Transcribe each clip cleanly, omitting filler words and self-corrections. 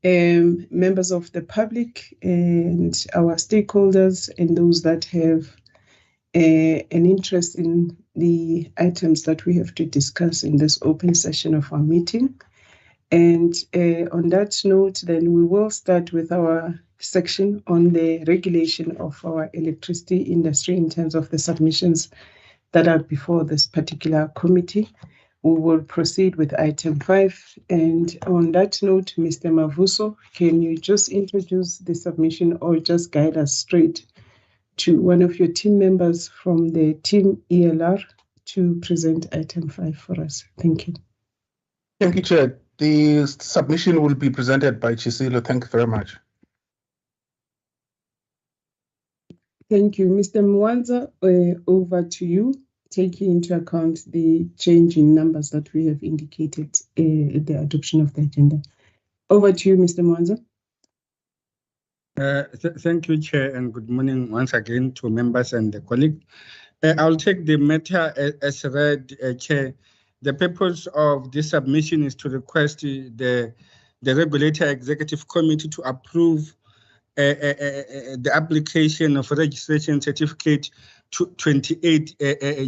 members of the public and our stakeholders and those that have an interest in the items that we have to discuss in this open session of our meeting. And on that note, then we will start with our section on the regulation of our electricity industry in terms of the submissions that are before this particular committee. We will proceed with item 5. And on that note, Mr. Mavuso, can you just introduce the submission or just guide us straight to one of your team members from the team ELR to present item 5 for us? Thank you. Thank you, Chair. The submission will be presented by Chisilo. Thank you very much. Thank you. Mr. Mwanza, over to you, taking into account the change in numbers that we have indicated at the adoption of the agenda. Over to you, Mr. Mwanza. Thank you, Chair, and good morning once again to members and the colleagues. I'll take the matter as read, Chair. The purpose of this submission is to request the Regulator Executive Committee to approve the application of registration certificate to 28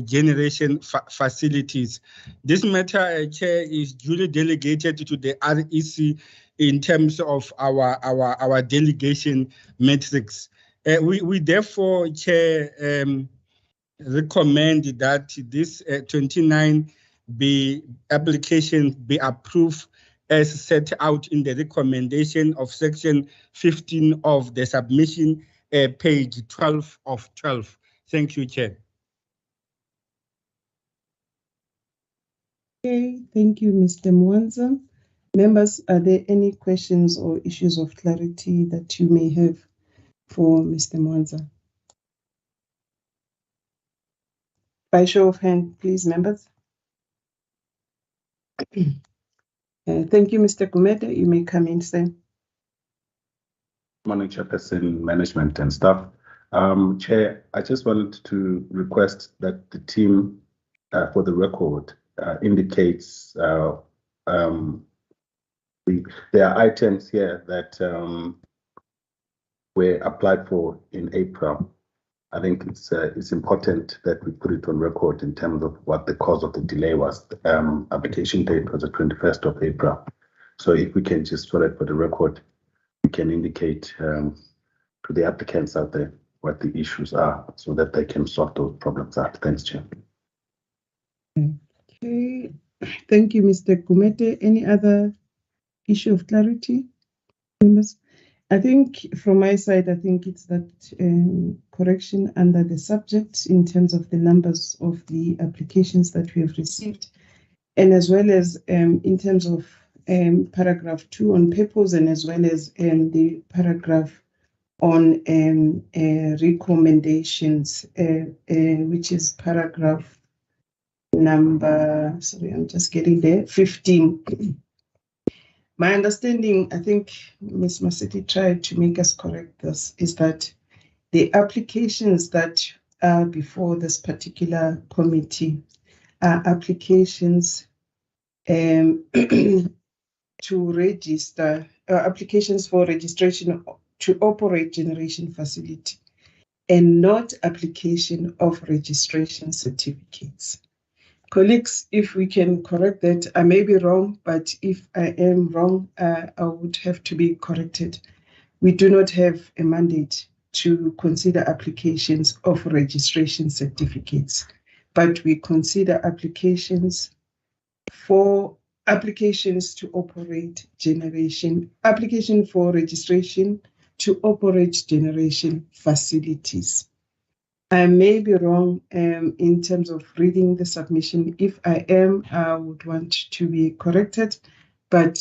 generation facilities. This matter, Chair, is duly delegated to the REC in terms of our delegation metrics. We therefore, Chair, recommend that this 29 application be approved as set out in the recommendation of section 15 of the submission, page 12 of 12. Thank you, Chair. Okay, thank you, Mr. Mwanza. Members, are there any questions or issues of clarity that you may have for Mr. Mwanza? By show of hand, please, members. Thank you, Mr. Kumete. You may come in, sir. Morning, Chairperson, management, and staff. Chair, I just wanted to request that the team, for the record, indicates there are items here that were applied for in April. I think it's important that we put it on record in terms of what the cause of the delay was. Application date was the 21st of April. So if we can just put it for the record, we can indicate to the applicants out there what the issues are so that they can sort those problems out. Thanks, Chair. Okay, thank you, Mr. Kumete. Any other issue of clarity, members? I think from my side, I think it's that correction under the subject in terms of the numbers of the applications that we have received, and as well as in terms of paragraph 2 on purpose, and as well as the paragraph on recommendations, which is paragraph number, sorry, I'm just getting there, 15. My understanding, I think Ms. Maseti tried to make us correct this, is that the applications that are before this particular committee are applications to register, applications for registration to operate generation facility, and not application of registration certificates. Colleagues, if we can correct that, I may be wrong, but if I am wrong, I would have to be corrected. We do not have a mandate to consider applications of registration certificates, but we consider applications for applications to operate generation, application for registration to operate generation facilities. I may be wrong in terms of reading the submission. If I am, I would want to be corrected. But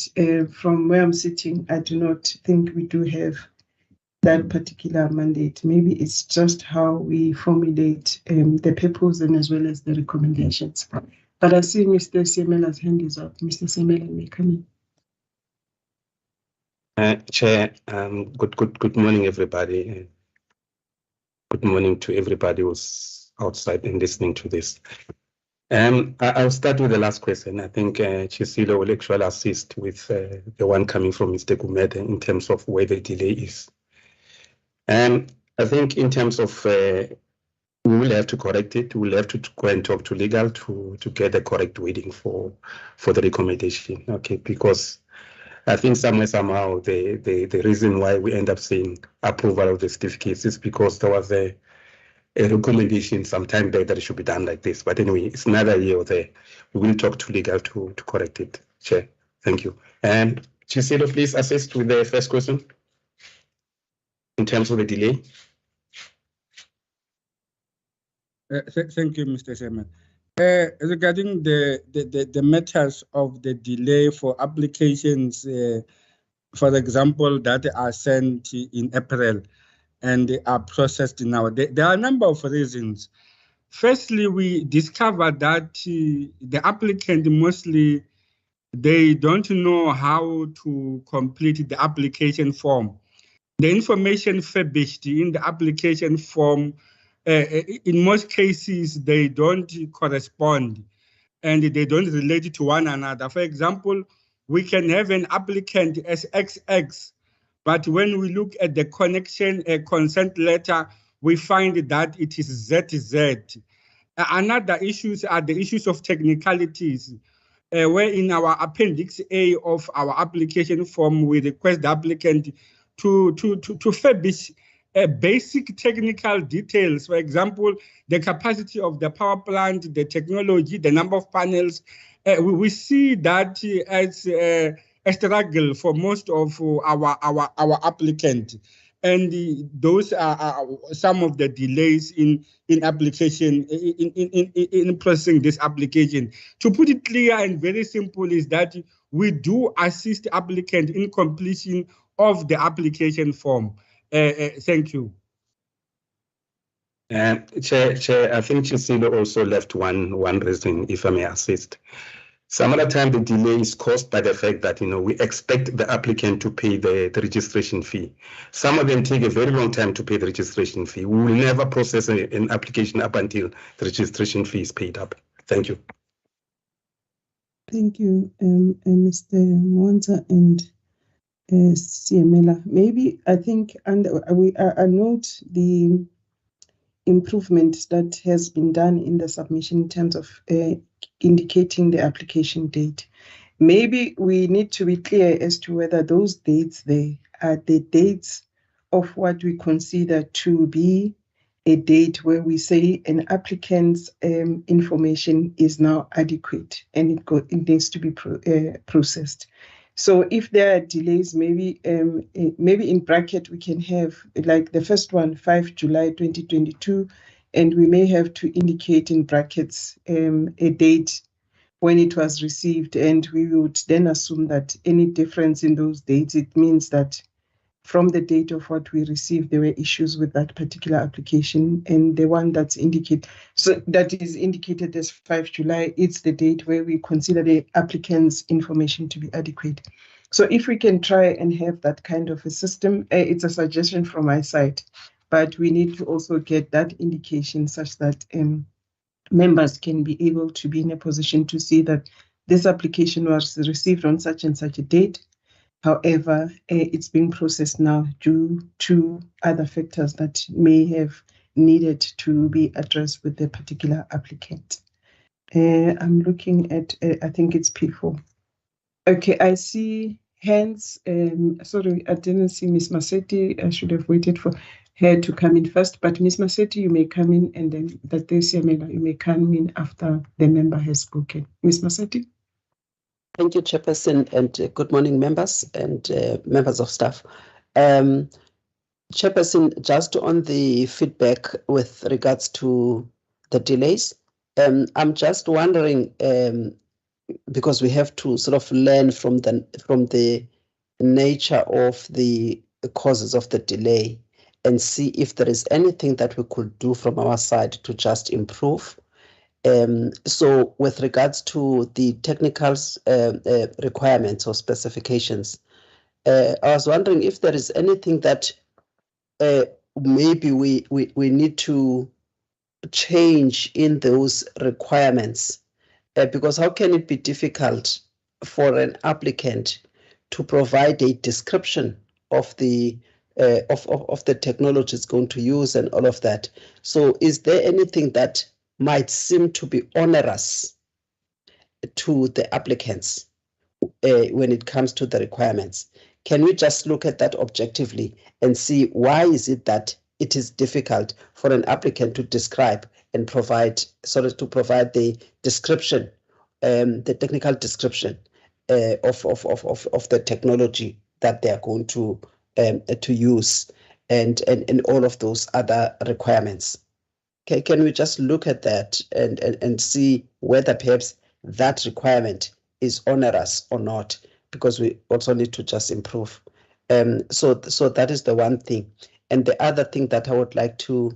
from where I'm sitting, I do not think we do have that particular mandate. Maybe it's just how we formulate the purpose and as well as the recommendations. But I see Mr. Semela's hand is up. Mr. Semela, may come in. Chair, good morning, everybody. Good morning to everybody who's outside and listening to this. I'll start with the last question. I think Chisilo will actually assist with the one coming from Mr. Gumede in terms of where the delay is. I think in terms of we will have to correct it. We'll have to go and talk to legal to get the correct wording for the recommendation. Okay, because I think somehow the reason why we end up saying approval of the certificates is because there was a recommendation sometime back that it should be done like this. But anyway, it's neither here or there. We will talk to legal to correct it. Chair, thank you. And Chiselo, please assist with the first question in terms of the delay. Thank you, Mr. Chairman. Regarding the matters of the delay for applications, for example, that are sent in April and are processed now, there are a number of reasons. Firstly, we discovered that the applicant mostly, they don't know how to complete the application form. The information published in the application form, in most cases, they don't correspond and they don't relate to one another. For example, we can have an applicant as XX, but when we look at the connection consent letter, we find that it is ZZ. Another issues are the issues of technicalities, where in our appendix A of our application form, we request the applicant to furnish basic technical details. For example, the capacity of the power plant, the technology, the number of panels. We see that as a struggle for most of our applicant. And those are some of the delays in application, in processing this application. To put it clear and very simple is that we do assist applicant in completion of the application form. Thank you. Chair, I think Chisilo also left one reason, if I may assist. Some of the time the delay is caused by the fact that, we expect the applicant to pay the registration fee. Some of them take a very long time to pay the registration fee. We will never process an application up until the registration fee is paid up. Thank you. Thank you, Mr. Mwanza and Siamela. Maybe I think, and I note the improvement that has been done in the submission in terms of indicating the application date. Maybe we need to be clear as to whether those dates there are the dates of what we consider to be a date where we say an applicant's information is now adequate and it needs to be processed. So if there are delays, maybe in bracket we can have like the first one, 5 July 2022, and we may have to indicate in brackets a date when it was received, and we would then assume that any difference in those dates, it means that from the date of what we received, there were issues with that particular application, and the one that's indicated, so that is indicated as 5 July, it's the date where we consider the applicant's information to be adequate. So if we can try and have that kind of a system, it's a suggestion from my side, but we need to also get that indication such that members can be able to be in a position to see that this application was received on such and such a date. However, it's being processed now due to other factors that may have needed to be addressed with the particular applicant. I'm looking at, I think it's P4. Okay, I see hands. Sorry, I didn't see Ms. Masetti. I should have waited for her to come in first, but Ms. Masetti, you may come in, and then Siamela, you may come in after the member has spoken. Ms. Masetti? Thank you, Chairperson, and good morning, members and members of staff. Chairperson, just on the feedback with regards to the delays, I'm just wondering, because we have to sort of learn from the nature of the causes of the delay and see if there is anything that we could do from our side to just improve. So with regards to the technical requirements or specifications, I was wondering if there is anything that maybe we need to change in those requirements? Because how can it be difficult for an applicant to provide a description of the of the technology it's going to use and all of that? So is there anything that might seem to be onerous to the applicants when it comes to the requirements? Can we just look at that objectively and see why is it that it is difficult for an applicant to describe and provide, to provide the description, the technical description of the technology that they are going to use, and all of those other requirements? Okay, can we just look at that and see whether perhaps that requirement is onerous or not? Because we also need to just improve. So that is the one thing. And the other thing that I would like to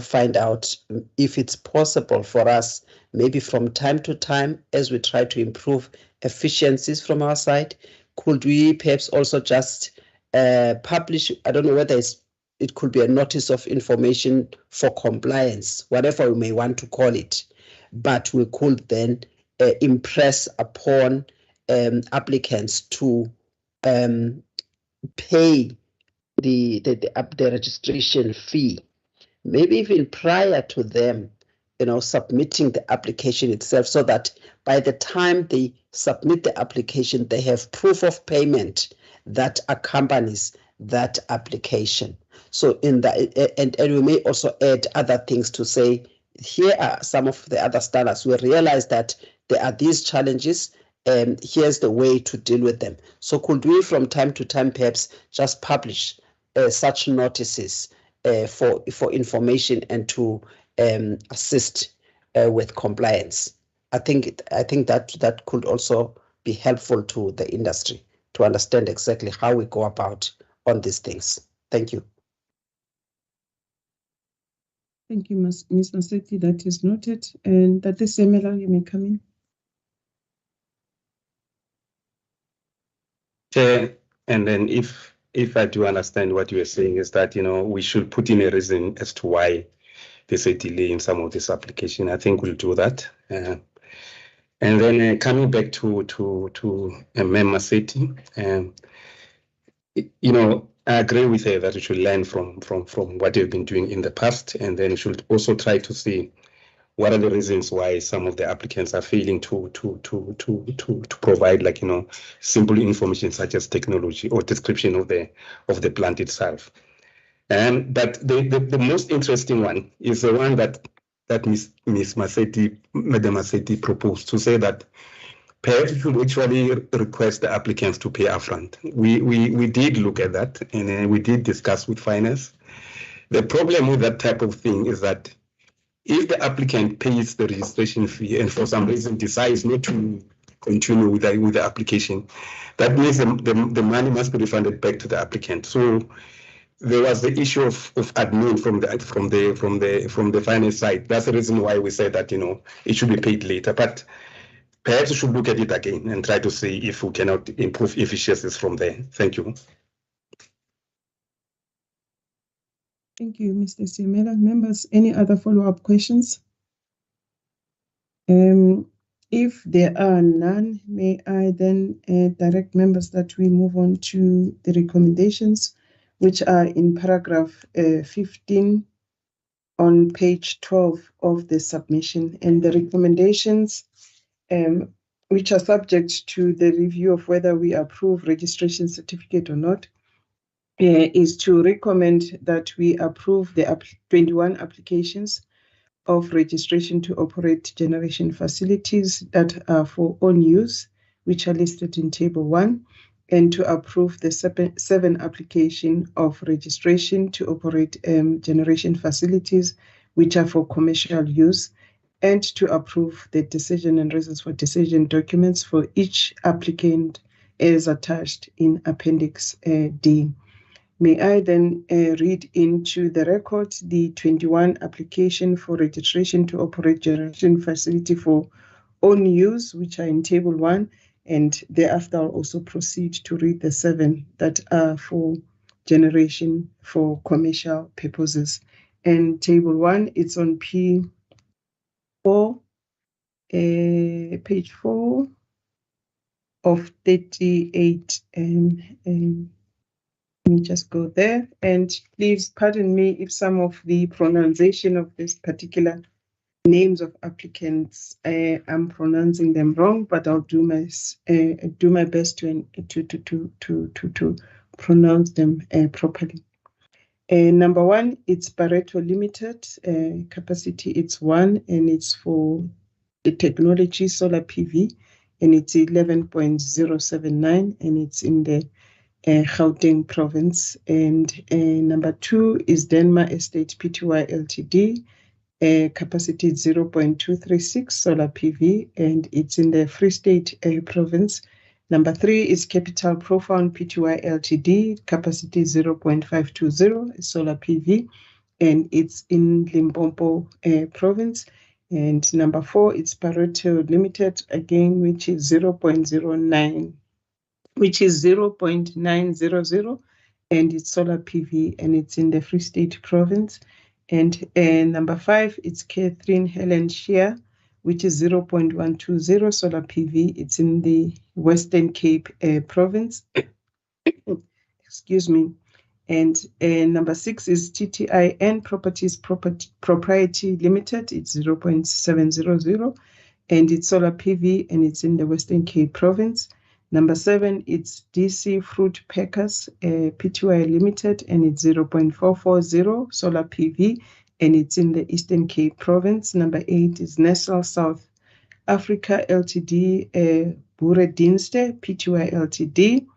find out if it's possible for us, maybe from time to time, as we try to improve efficiencies from our side, could we perhaps also just publish, I don't know whether it could be a notice of information for compliance, whatever we may want to call it, but we could then impress upon applicants to pay the registration fee, maybe even prior to them, submitting the application itself, so that by the time they submit the application, they have proof of payment that accompanies that application. So in that, and we may also add other things to say, here are some of the other standards. We realize that there are these challenges, and here's the way to deal with them. So could we from time to time perhaps just publish such notices for information and to assist with compliance? I think that could also be helpful to the industry to understand exactly how we go about on these things. Thank you. Thank you, Ms. Maseti. That is noted. And that is similar, you may come in. Chair, and then if I do understand what you are saying is that, we should put in a reason as to why there's a delay in some of this application. I think we'll do that. And then coming back to Mem Maseti, I agree with her that we should learn from what you've been doing in the past, and then we should also try to see what are the reasons why some of the applicants are failing to provide, simple information such as technology or description of the plant itself. But the most interesting one is the one that Ms. Maseti, Madam Maseti proposed, to say that perhaps we should actually request the applicants to pay upfront. We did look at that, and we did discuss with finance. The problem with that type of thing is that if the applicant pays the registration fee and for some reason decides not to continue with the application, that means the money must be refunded back to the applicant. So there was the issue of admin from the finance side. That's the reason why we said that it should be paid later. But perhaps we should look at it again and try to see if we cannot improve efficiencies from there. Thank you. Thank you, Mr. Simela. Members, any other follow-up questions? If there are none, may I then direct members that we move on to the recommendations, which are in paragraph 15 on page 12 of the submission. And the recommendations, which are subject to the review of whether we approve registration certificate or not, is to recommend that we approve the 21 applications of registration to operate generation facilities that are for own use, which are listed in Table 1, and to approve the 7 application of registration to operate generation facilities, which are for commercial use, and to approve the decision and reasons for decision documents for each applicant as attached in Appendix D. May I then read into the record the 21 application for registration to operate generation facility for own use, which are in Table 1, and thereafter I'll also proceed to read the 7 that are for generation for commercial purposes. and table 1, it's on P4, page 4 of 38. Let me just go there, and please pardon me if some of the pronunciation of this particular names of applicants, I'm pronouncing them wrong, but I'll do my best to pronounce them properly. Number 1, it's Pareto Limited. Capacity it's 1, and it's for the technology solar PV, and it's 11.079, and it's in the Gauteng province. And number 2 is Denmark Estate Pty Ltd. Capacity 0.236 solar PV, and it's in the Free State province. Number 3 is Capital Profound Pty Ltd. Capacity 0.520 solar PV, and it's in Limpopo province. And number 4, it's Pareto Limited again, which is 0.09, which is 0.900, and it's solar PV, and it's in the Free State province. And number 5, it's Catherine Helen Shear, which is 0.120 solar PV. It's in the Western Cape province. Excuse me. And number 6 is TTIN Properties Propriety Limited. It's 0.700, and it's solar PV, and it's in the Western Cape province. Number 7, it's DC Fruit Packers Pty Limited, and it's 0.440 solar PV, and it's in the Eastern Cape province. Number 8 is Nestle South Africa Ltd, Boereddienste Pty Ltd,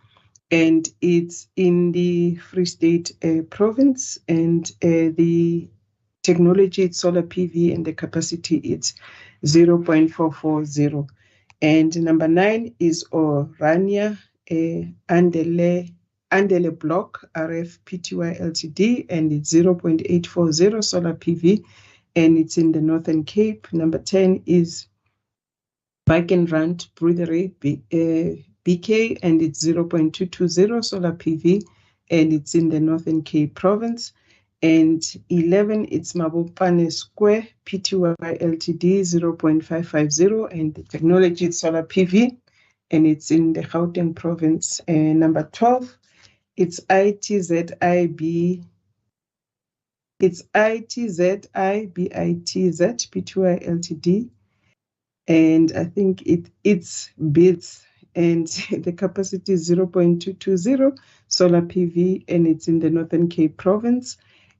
and it's in the Free State province, and the technology it's solar PV, and the capacity it's 0.440. And number 9 is Orania Andele Block RF Pty Ltd, and it's 0.840 solar PV, and it's in the Northern Cape. Number 10 is Bakenrand Brewery BK, and it's 0.220 solar PV, and it's in the Northern Cape province. And 11, it's Mabopane Square Pty Ltd, 0.550, and the technology is solar PV, and it's in the Gauteng province. And number 12, it's ITZIB. It's ITZIBITZ Pty Ltd, and I think it's BITS, and the capacity is 0.220 solar PV, and it's in the Northern Cape province.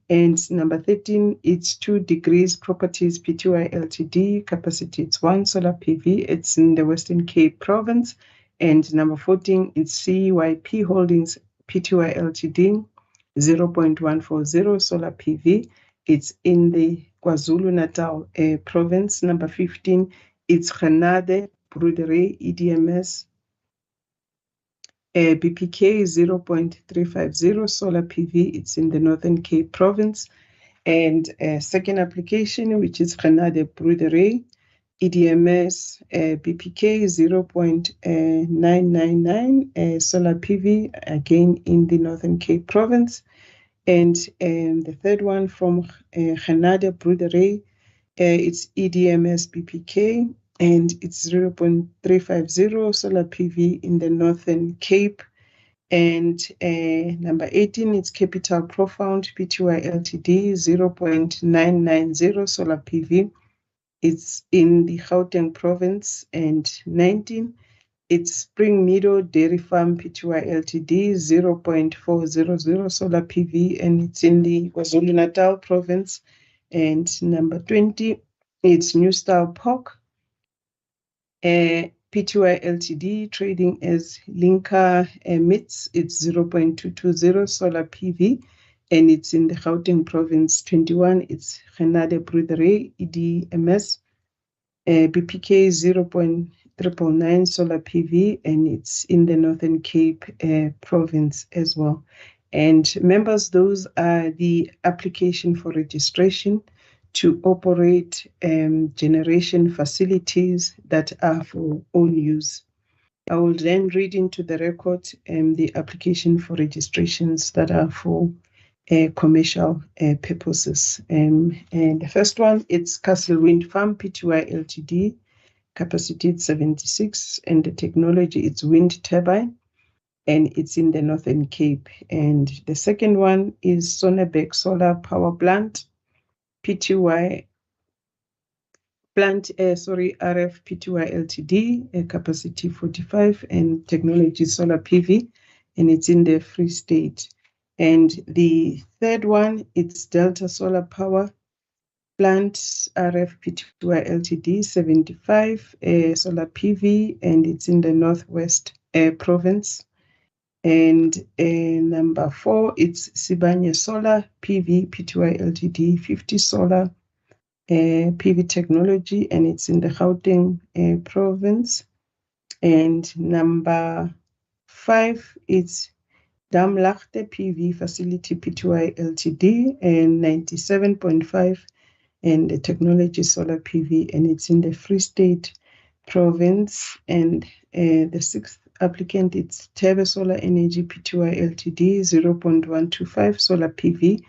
And number 13, it's 2 Degrees Properties Pty Ltd. Capacity it's 1 solar PV. It's in the Western Cape province. And number 14, it's CYP Holdings Pty Ltd. 0.140 solar PV. It's in the KwaZulu-Natal province. Number 15, it's Genade Brewery EDMS BPK 0.350 solar PV. It's in the Northern Cape province. And second application, which is Genade Brewery EDMS BPK 0.999 solar PV, again in the Northern Cape province. And the third one from Genade Brewery, it's EDMS BPK, and it's 0.350 solar PV in the Northern Cape. And number 18, it's Capital Profound Pty Ltd, 0.990 solar PV. It's in the Gauteng province. And 19, it's Spring Meadow Dairy Farm Pty Ltd, 0.400 solar PV, and it's in the KwaZulu-Natal province. And number 20, it's New Style Pork Pty Ltd, trading as Linka Meats. It's 0.220 solar PV, and it's in the Gauteng province. 21, it's Genade Brewery EDMS BPK 0.999 solar PV, and it's in the Northern Cape province as well. And members, those are the application for registration to operate generation facilities that are for own use. I will then read into the record the application for registrations that are for commercial purposes. And the first one, it's Castle Wind Farm Pty Ltd. Capacity is 76, and the technology it's wind turbine, and it's in the Northern Cape. And the second one is Sonneberg Solar Power Plant Pty RF Pty Ltd. Capacity 45, and technology solar PV, and it's in the Free State. And the third one, it's Delta Solar Power Plant RF Pty Ltd. 75 solar PV, and it's in the Northwest Province. And number 4, it's Sibanye Solar PV Pty Ltd. 50 solar PV technology, and it's in the Gauteng Province. And number 5, it's Damlachte PV Facility Pty Ltd. and 97.5, and the technology solar PV, and it's in the Free State Province. And the 6th applicant, it's Tebe Solar Energy Pty Ltd. 0.125 solar PV.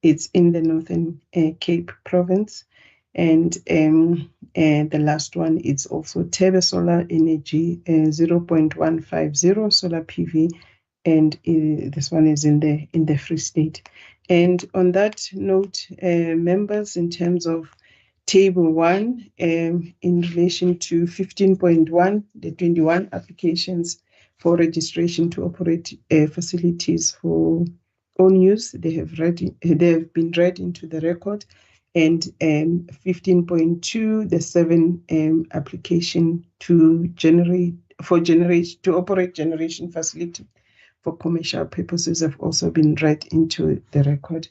It's in the Northern Cape Province. And the last one, it's also Tebe Solar Energy 0.150 solar PV, and this one is in the Free State. And on that note, members, in terms of Table 1, in relation to 15.1, the 21 applications for registration to operate facilities for own use, they have been read into the record. And 15.2, the 7 application to operate generation facility for commercial purposes have also been read into the record.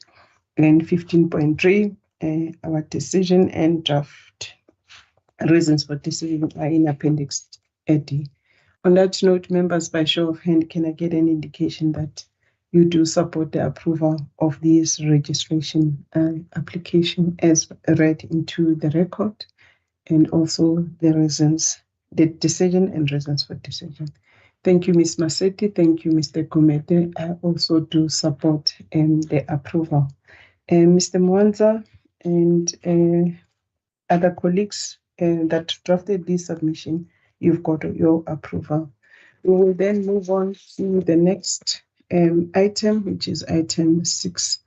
And 15.3, our decision and draft reasons for decision are in Appendix D. On that note, members, by show of hand, can I get an indication that you do support the approval of this registration application as read into the record, and also the reasons, the decision and reasons for decision? Thank you, Ms. Masetti. Thank you, Mr. Gumede. I also do support the approval. Mr. Mwanza and other colleagues that drafted this submission, you've got your approval. We will then move on to the next item, which is item 6,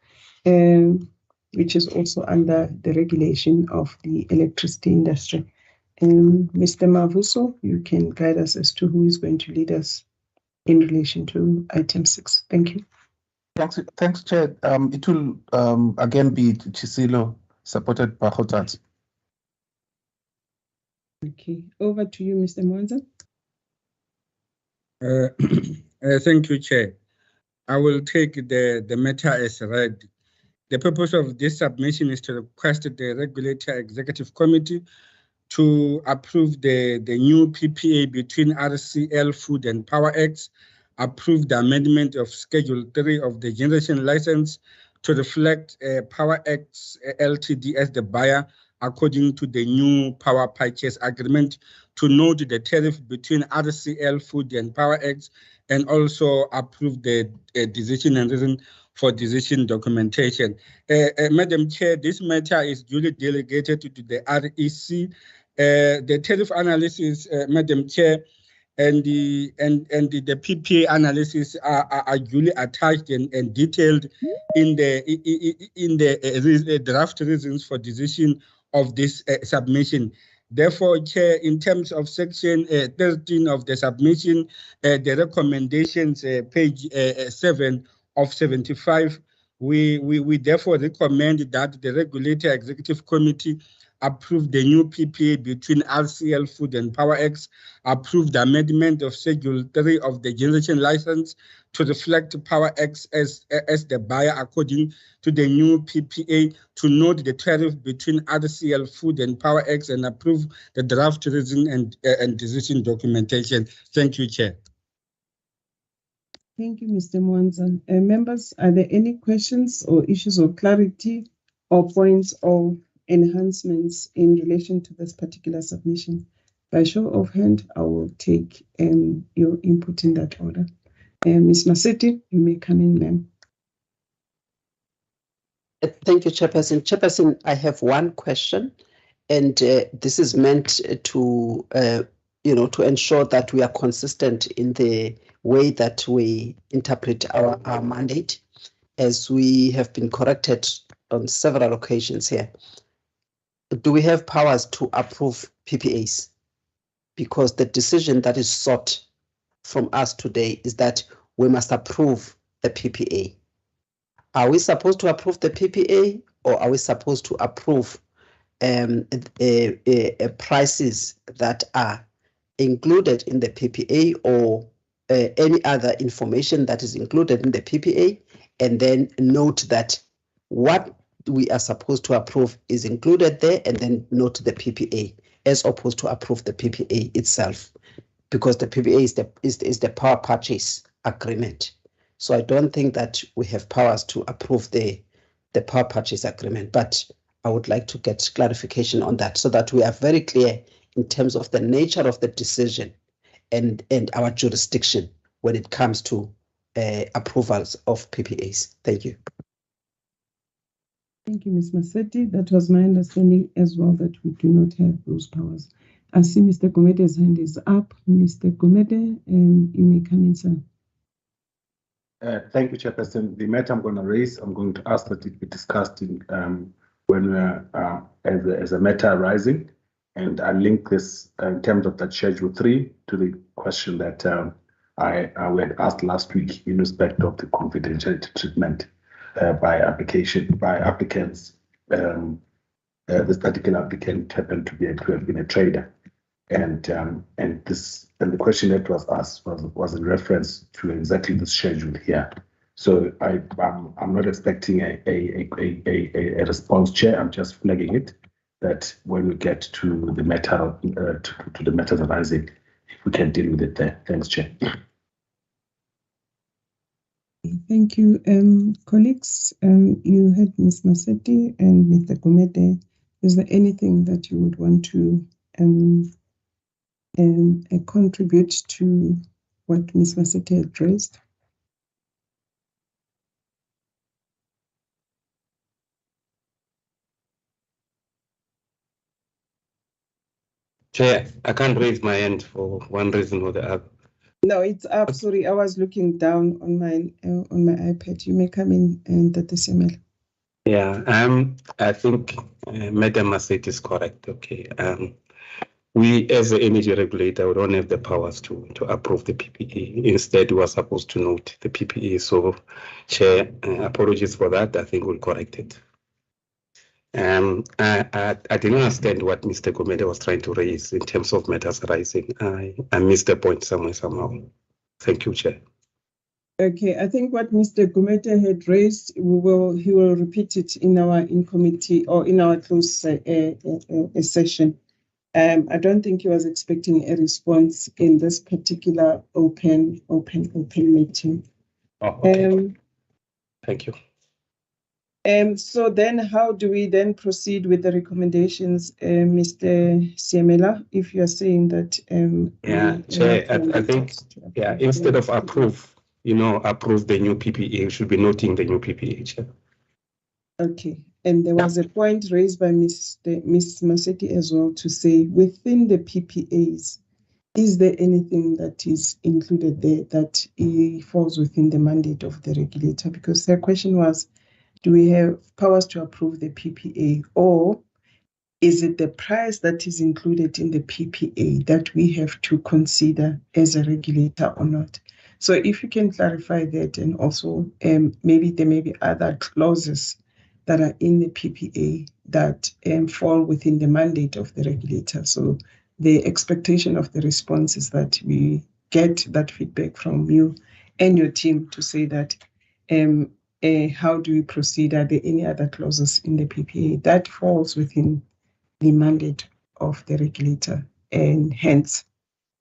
which is also under the regulation of the electricity industry. Mr. Mavuso, you can guide us as to who is going to lead us in relation to item 6. Thank you. Thanks, Chair. It will again be Chisilo, supported by Hotat. Okay, over to you, Mr. Mwanza. Thank you, Chair. I will take the matter as read. The purpose of this submission is to request the Regulator Executive Committee to approve the new PPA between RCL Food and Power X, approve the amendment of Schedule 3 of the generation license to reflect Power X Ltd as the buyer according to the new power purchase agreement, to note the tariff between RCL Food and Power X, and also approve the decision and reason for decision documentation. Madam Chair, this matter is duly delegated to the REC. The tariff analysis, Madam Chair, and the PPA analysis are duly attached and detailed in the draft reasons for decision of this submission. Therefore, Chair, in terms of section 13 of the submission, the recommendations, page 7 of 75, we therefore recommend that the Regulator Executive Committee approve the new PPA between RCL Food and Power X, approve the amendment of Schedule 3 of the generation license to reflect Power X as the buyer according to the new PPA, to note the tariff between RCL Food and Power X, and approve the draft reason and decision documentation. Thank you, Chair. Thank you, Mr. Mwanza. Members, are there any questions or issues of clarity or points of enhancements in relation to this particular submission? By show of hand, I will take your input in that order. Ms. Masetti, you may come in, ma'am. Thank you, Chairperson. Chairperson, I have one question, and this is meant to, to ensure that we are consistent in the way that we interpret our mandate, as we have been corrected on several occasions here. Do we have powers to approve PPAs? Because the decision that is sought from us today is that we must approve the PPA. Are we supposed to approve the PPA, or are we supposed to approve prices that are included in the PPA, or any other information that is included in the PPA, and then note that what we are supposed to approve is included there, and then note the PPA, as opposed to approve the PPA itself, because the PPA is the power purchase agreement. So I don't think that we have powers to approve the power purchase agreement, but I would like to get clarification on that, so that we are very clear in terms of the nature of the decision and our jurisdiction when it comes to approvals of PPAs. Thank you. Thank you, Ms. Massetti. That was my understanding as well, that we do not have those powers. I see Mr. Gomede's hand is up. Mr. Gomede, you may come in, sir. Thank you, Chairperson. The matter I'm going to raise, I'm going to ask that it be discussed in when we're as a matter arising, and I link this in terms of that Schedule 3 to the question that we had asked last week in respect of the confidentiality treatment by applicants. This particular applicant happened to have been a trader, and the question that was asked was in reference to exactly the schedule here. So I'm not expecting a response, Chair. I'm just flagging it, that when we get to the matter to the matters arising, if we can deal with it there. Thanks, Chair. Thank you, colleagues. You heard Ms. Massetti and Mr. Gomede. Is there anything that you would want to contribute to what Ms. Massetti had raised? Chair, I can't raise my hand for one reason or the other. No, it's up. Sorry, I was looking down on my iPad. You may come in, and that is Emil. Yeah, I think Madam Massetti is correct. Okay. We, as the energy regulator, we don't have the powers to approve the PPE. Instead, we are supposed to note the PPE. So, Chair, apologies for that. I think we'll correct it. I didn't understand what Mr. Gomede was trying to raise in terms of matters arising. I missed the point somehow. Thank you, Chair. Okay, I think what Mr. Gomede had raised, he will repeat it in our in-committee or in our closed session. I don't think he was expecting a response in this particular open meeting. Oh, okay. Thank you. So then how do we then proceed with the recommendations, Mr. Siemela, if you are saying that... Chair, I think, instead of approve the new PPE, we should be noting the new PPE, Chair. Okay. And there was a point raised by Ms. Massetti as well to say, within the PPAs, is there anything that is included there that falls within the mandate of the regulator? Because their question was, do we have powers to approve the PPA, or is it the price that is included in the PPA that we have to consider as a regulator or not? So if you can clarify that, and also maybe there may be other clauses that are in the PPA that fall within the mandate of the regulator. So the expectation of the response is that we get that feedback from you and your team to say that how do we proceed? Are there any other clauses in the PPA that falls within the mandate of the regulator, and hence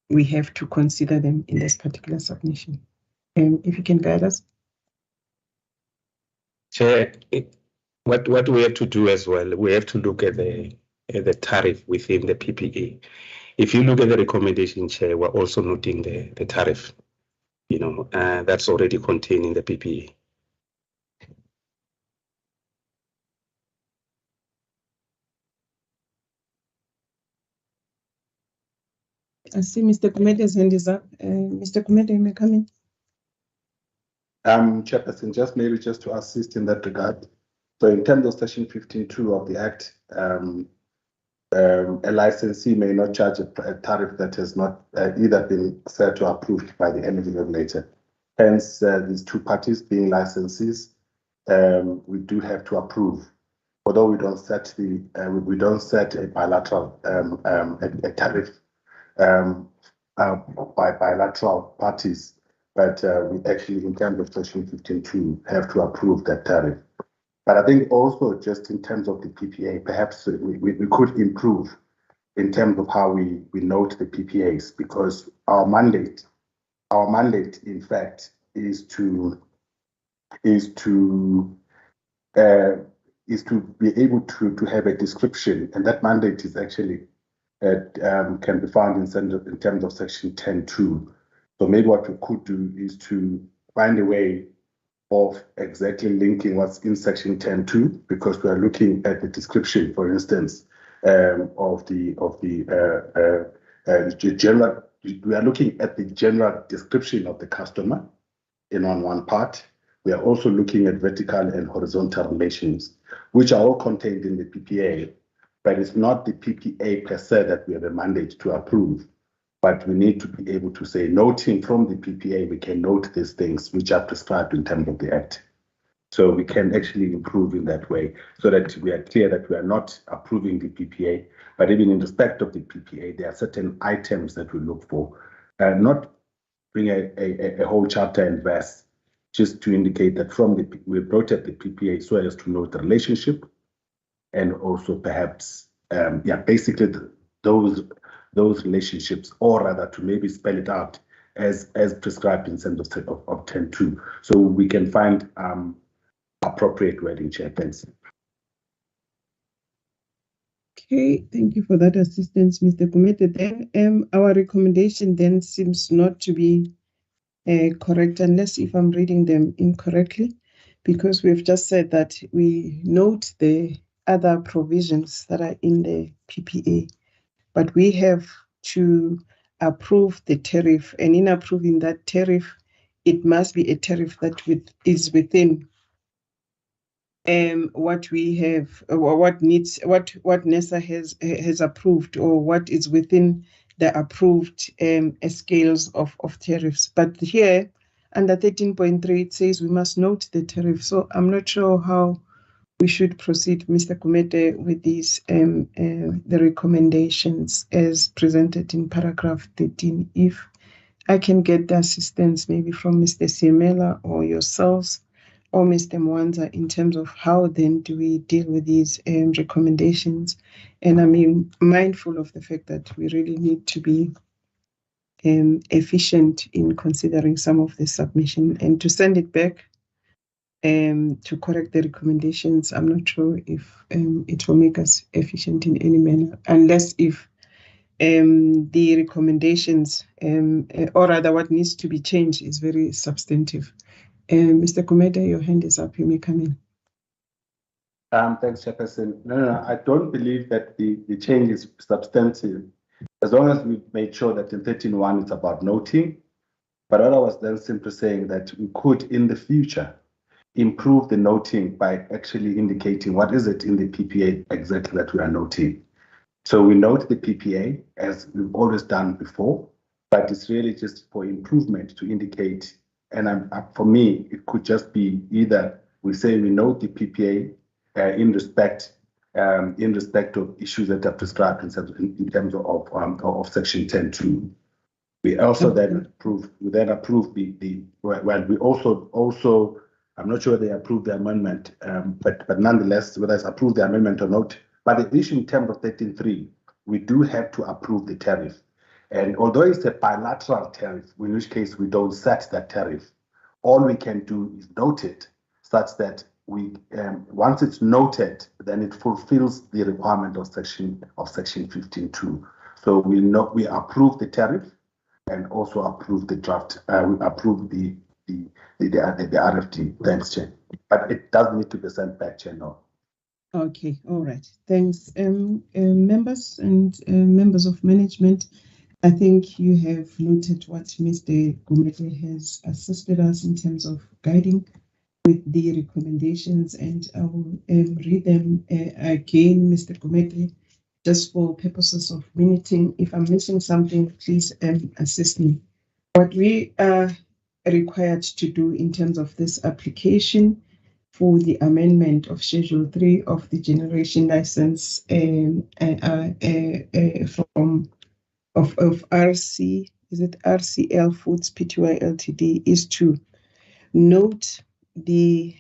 we have to consider them in this particular submission? If you can guide us. Chair, what we have to do as well, we have to look at the tariff within the PPA. If you look at the recommendation, Chair, we're also noting the tariff. That's already contained in the PPA. I see Mr. Kumete's hand is up. Mr. Kumete, you may come in. Chairperson, just to assist in that regard. So in terms of section 15.2 of the Act, a licensee may not charge a tariff that has not either been set or approved by the energy regulator. Hence, these two parties being licensees, we do have to approve. Although we don't set a bilateral a tariff by bilateral parties, but we actually, in terms of section 15.2, have to approve that tariff. But I think also just in terms of the PPA, perhaps we could improve in terms of how we note the PPAs, because our mandate, in fact, is to be able to have a description, and that mandate is actually can be found in terms of section 10.2. So maybe what we could do is to find a way of exactly linking what's in section 10.2, because we are looking at the description, for instance, of the general. We are looking at the general description of the customer on one part. We are also looking at vertical and horizontal relations, which are all contained in the PPA, but it's not the PPA per se that we have a mandate to approve. But we need to be able to say, noting from the PPA, we can note these things which are prescribed in terms of the Act. So we can actually improve in that way, so that we are clear that we are not approving the PPA, but even in respect of the PPA, there are certain items that we look for, not bring a whole chapter and verse, just to indicate that we brought up the PPA so as to note the relationship, and also perhaps, basically those relationships, or rather to maybe spell it out as prescribed in terms of 10.2, so we can find appropriate wording, Chair. Thanks. Okay, thank you for that assistance, Mr. Kumete. Then our recommendation then seems not to be correct, unless if I'm reading them incorrectly, because we've just said that we note the other provisions that are in the PPA, but we have to approve the tariff, and in approving that tariff, it must be a tariff that is within what we have, or what NESA has approved, or what is within the approved scales of tariffs. But here, under 13.3, it says we must note the tariff. So I'm not sure how we should proceed, Mr. Kumete, with these the recommendations as presented in paragraph 13. If I can get the assistance maybe from Mr. Siemela or yourselves, or Mr. Mwanza, in terms of how then do we deal with these recommendations. And I'm mindful of the fact that we really need to be efficient in considering some of the submission, and to send it back to correct the recommendations. I'm not sure if it will make us efficient in any manner, unless if the recommendations, or rather what needs to be changed, is very substantive. Mr. Kumete, your hand is up. You may come in. Thanks, Chairperson. No, I don't believe that the change is substantive, as long as we made sure that in 13.1 it's about noting. But what I was then simply saying that we could, in the future, improve the noting by actually indicating what is it in the PPA exactly that we are noting. So we note the PPA as we've always done before, but it's really just for improvement to indicate. And for me, it could just be either we say we note the PPA in respect of issues that are prescribed in terms of section 10.2. We also then approve. We then approve we also. I'm not sure they approved the amendment, but nonetheless, whether it's approved the amendment or not. But the issue in terms of 13.3, we do have to approve the tariff. And although it's a bilateral tariff, in which case we don't set that tariff, all we can do is note it such that we, once it's noted, then it fulfills the requirement of section 15.2. So we approve the tariff and also approve the draft. We approve the RFT. Thanks, Chair. But it does need to be sent back, Chair. No. Okay, all right. Thanks, members and members of management. I think you have noted what Mr. Gumete has assisted us in terms of guiding with the recommendations, and I will read them again, Mr. Gumete, just for purposes of minuting. If I'm missing something, please assist me. What we are required to do in terms of this application for the amendment of Schedule 3 of the generation license of RC, is it RCL Foods Pty Ltd, is to note the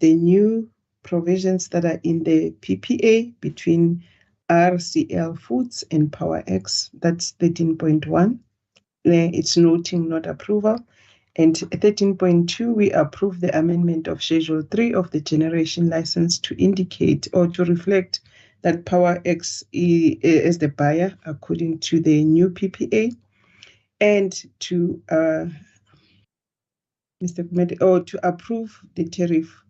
new provisions that are in the PPA between RCL Foods and PowerX. That's 13.1. It's noting not approval. And 13.2, we approve the amendment of Schedule 3 of the generation license to indicate or to reflect that PowerX is the buyer according to the new PPA, and to to approve the tariff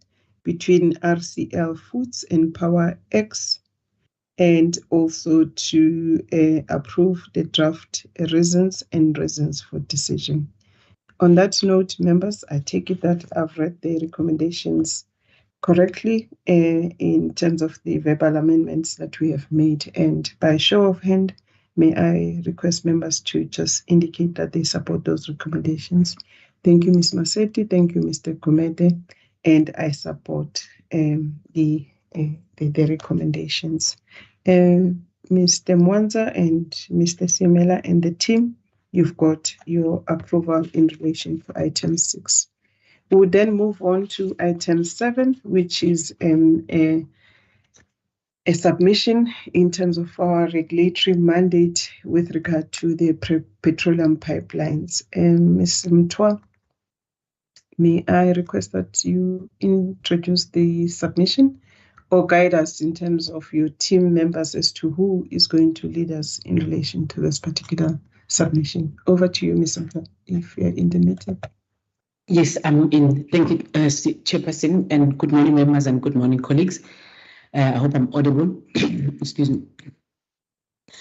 between RCL Foods and PowerX, and also to approve the draft reasons for decision. On that note, members, I take it that I've read the recommendations correctly in terms of the verbal amendments that we have made. And by show of hand, may I request members to just indicate that they support those recommendations. Thank you, Ms. Masetti. Thank you, Mr. Gumede. And I support the recommendations. Mr. Mwanza and Mr. Siemela and the team, you've got your approval in relation to item 6. We will then move on to item 7, which is a submission in terms of our regulatory mandate with regard to the petroleum pipelines. Ms. Mtwa, may I request that you introduce the submission or guide us in terms of your team members as to who is going to lead us in relation to this particular submission. Over to you, Ms. Mtwa, if you're in the meeting. Yes, I'm in. Thank you, Chairperson, and good morning, members, and good morning, colleagues. I hope I'm audible. Excuse me.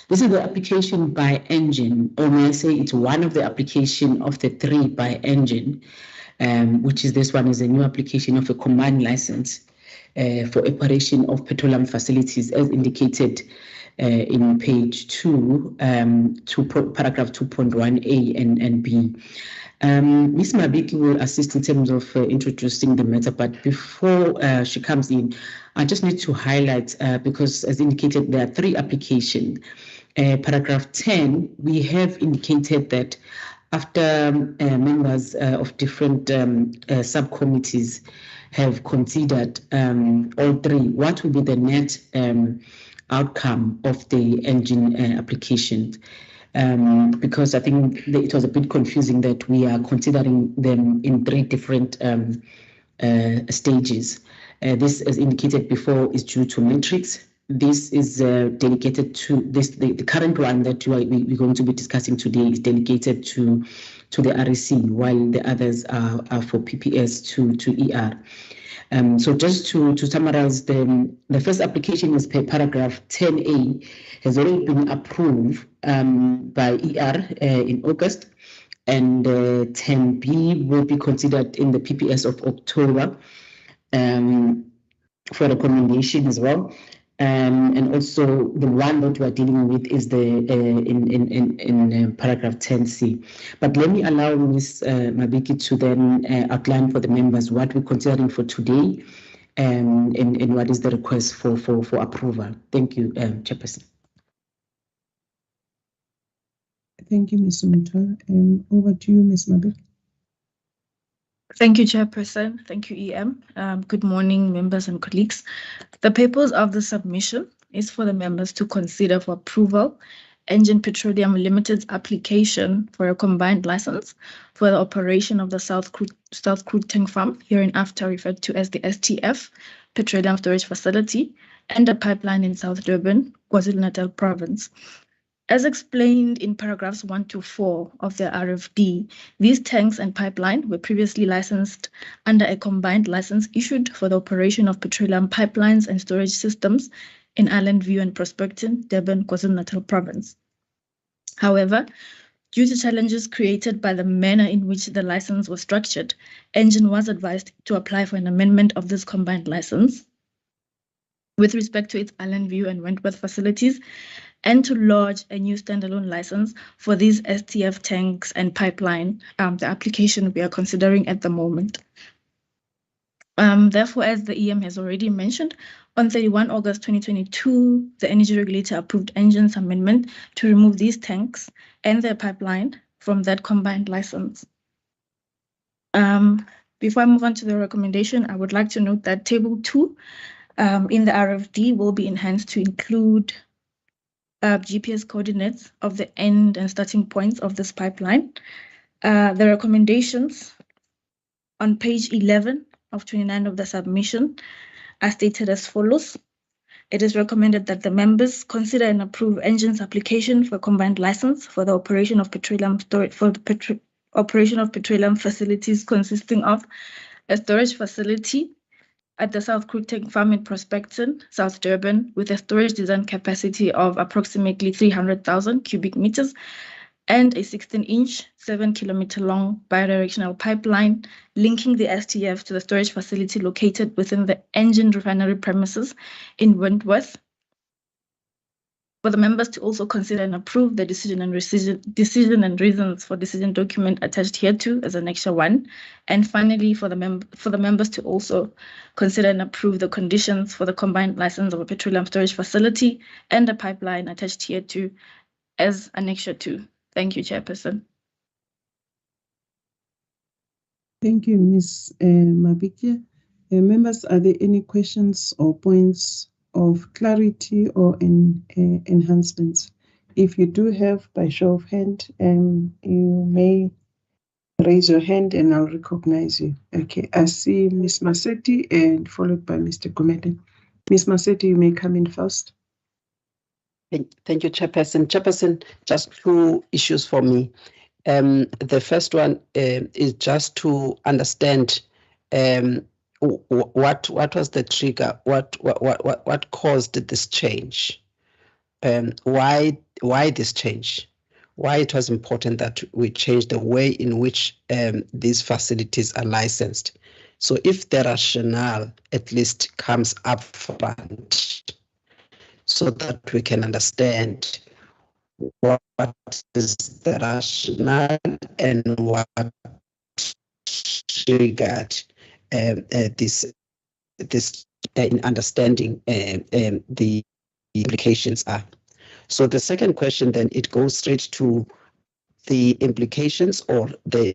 This is the application by engine, or may I say it's one of the application of the 3 by engine, which is this one is a new application of a combined license for operation of petroleum facilities as indicated in page 2, paragraph 2.1a and b. Ms. Mabiki will assist in terms of introducing the matter, but before she comes in, I just need to highlight, because as indicated, there are 3 applications. Paragraph 10, we have indicated that after members of different subcommittees have considered all 3, what will be the net outcome of the engine application? Because I think it was a bit confusing that we are considering them in 3 different stages. This, as indicated before, is due to matrix. This is dedicated to this. The current one that we're going to be discussing today is dedicated to the REC, while the others are for PPS to ER. So just to summarize, the first application is per paragraph 10A has already been approved by ER in August, and 10B will be considered in the PPS of October for recommendation as well. And also the one that we're dealing with is the in paragraph 10C. But let me allow Ms. Mabiki to then outline for the members what we're considering for today and what is the request for approval. Thank you, Chairperson. Thank you, Ms. Mutwa. Over to you, Ms. Mabiki. Thank you, Chairperson. Thank you, EM. Good morning, members and colleagues. The purpose of the submission is for the members to consider for approval Engine Petroleum Limited's application for a combined license for the operation of the South Crude Tank Farm, hereinafter referred to as the STF Petroleum Storage Facility, and a pipeline in South Durban, KwaZulu-Natal Province. As explained in paragraphs 1 to 4 of the RFD, these tanks and pipeline were previously licensed under a combined license issued for the operation of petroleum pipelines and storage systems in Island View and Prospecton, Durban, KwaZulu-Natal Province. However, due to challenges created by the manner in which the license was structured, Engen was advised to apply for an amendment of this combined license with respect to its Allenview and Wentworth facilities, and to lodge a new standalone license for these STF tanks and pipeline, the application we are considering at the moment. Therefore, as the EM has already mentioned, on 31 August 2022, the Energy Regulator approved Engen's amendment to remove these tanks and their pipeline from that combined license. Before I move on to the recommendation, I would like to note that Table 2 in the RFD will be enhanced to include GPS coordinates of the end and starting points of this pipeline. The recommendations on page 11 of 29 of the submission are stated as follows. It is recommended that the members consider and approve Engen's application for combined license for the operation of petroleum storage facilities consisting of a storage facility at the South Creek Tank Farm in Prospecton, South Durban, with a storage design capacity of approximately 300,000 cubic meters and a 16-inch, 7-kilometer long bidirectional pipeline linking the STF to the storage facility located within the Engen refinery premises in Wentworth. For the members to also consider and approve the decision and reasons for decision document attached hereto as Annexure 1. And finally, for the members to also consider and approve the conditions for the combined license of a petroleum storage facility and a pipeline attached hereto as Annexure 2. Thank you, Chairperson. Thank you, Ms. Mabike. Members, are there any questions or points of clarity or enhancements? If you do have, by show of hand, you may raise your hand and I'll recognize you. Okay, I see Ms. Masetti and followed by Mr. Gumede. Ms. Masetti, you may come in first. Thank you, Chairperson. Chairperson, just two issues for me. The first one is just to understand what was the trigger, what caused this change, why this change, why it was important that we change the way in which these facilities are licensed. So if the rationale at least comes up front, so that we can understand what is the rationale and what triggered this in understanding the implications are. So the second question then, it goes straight to the implications or the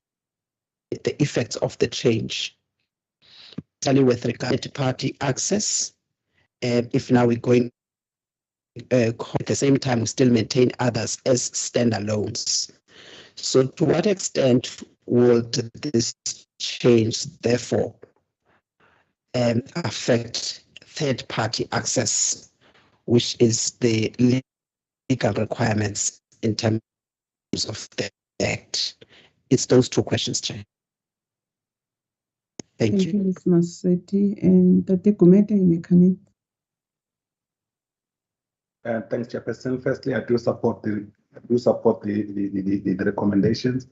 effects of the change, especially with regard to party access. If now we're going at the same time, we still maintain others as standalones. So to what extent would this change, therefore, affect third-party access, which is the legal requirements in terms of the Act? It's those two questions, Chair. Thank you. Ms. Masetti. And Tate Gumede, you may come in. Thanks, Chairperson. Firstly, I do support the recommendations.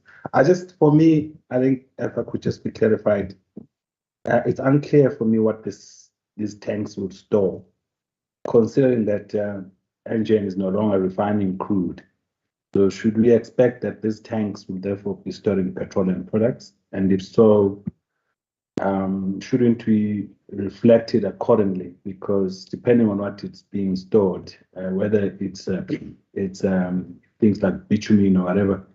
For me, I think if I could just be clarified, it's unclear for me what these tanks would store, considering that Engen is no longer refining crude. So should we expect that these tanks will therefore be storing petroleum products? And if so, shouldn't we reflect it accordingly? Because depending on what it's being stored, whether it's things like bitumen or whatever,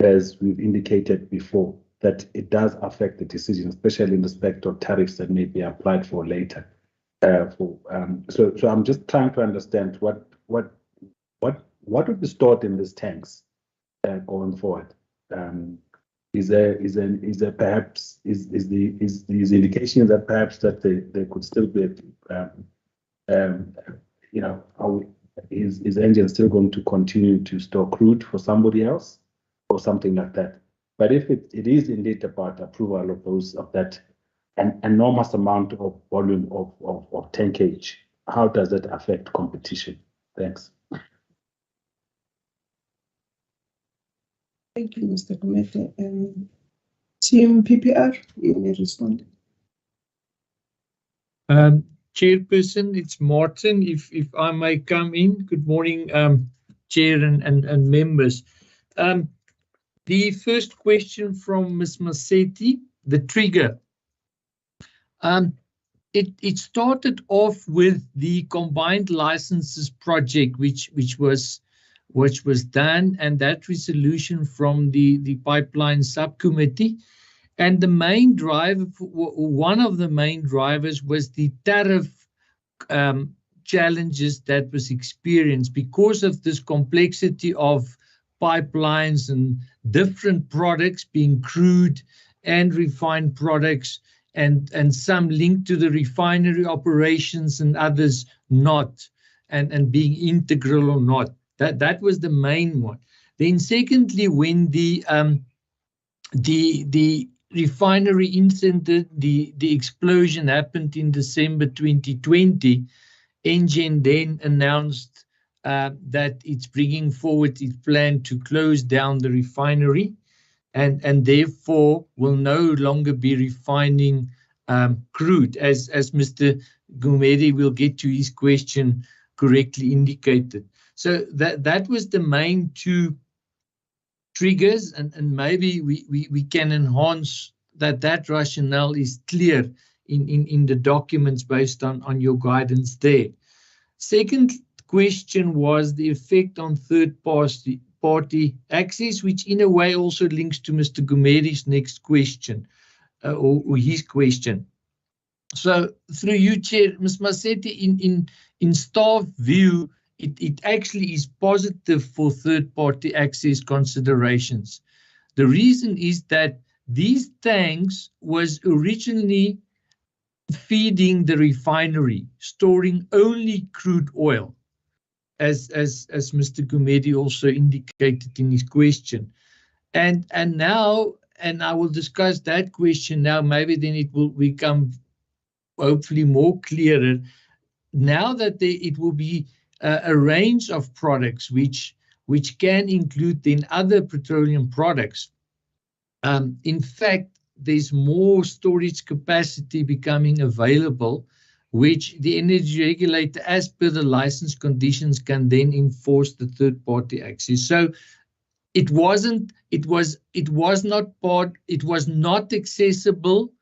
as we've indicated before, that it does affect the decision, especially in respect of tariffs that may be applied for later. So I'm just trying to understand what would be stored in these tanks going forward. Is there perhaps these indications that perhaps that they could still be, is Engen still going to continue to store crude for somebody else or something like that? But if it is indeed about approval of that an enormous amount of volume of tankage, how does that affect competition? Thanks. Thank you, Mr. Gumede. Team PPR, you may respond. Chairperson, it's Martin. If I may come in. Good morning, Chair and members. The first question from Ms. Masetti, the trigger. It started off with the combined licenses project, which was done, and that resolution from the pipeline subcommittee. And the main driver, one of the main drivers, was the tariff challenges that was experienced because of this complexity of pipelines and different products being crude and refined products, and some linked to the refinery operations and others not, and being integral or not. That was the main one. Then secondly, when the refinery incident, the explosion happened in December 2020, Engen then announced that it's bringing forward its plan to close down the refinery, and therefore will no longer be refining crude, as Mr. Gumede will get to his question correctly indicated. So that was the main two triggers, and maybe we can enhance that rationale is clear in the documents based on your guidance there. Second question was the effect on third-party access, which in a way also links to Mr. Gumede's next question, or his question. So through you, Chair, Ms. Masetti, in staff view, it actually is positive for third-party access considerations. The reason is that these tanks was originally feeding the refinery, storing only crude oil, as Mr. Gumede also indicated in his question. And now, and I will discuss that question now, maybe then it will become hopefully more clearer, now that it will be a range of products which can include then other petroleum products. In fact, there's more storage capacity becoming available, which the energy regulator, as per the license conditions, can then enforce the third-party access. So it was not accessible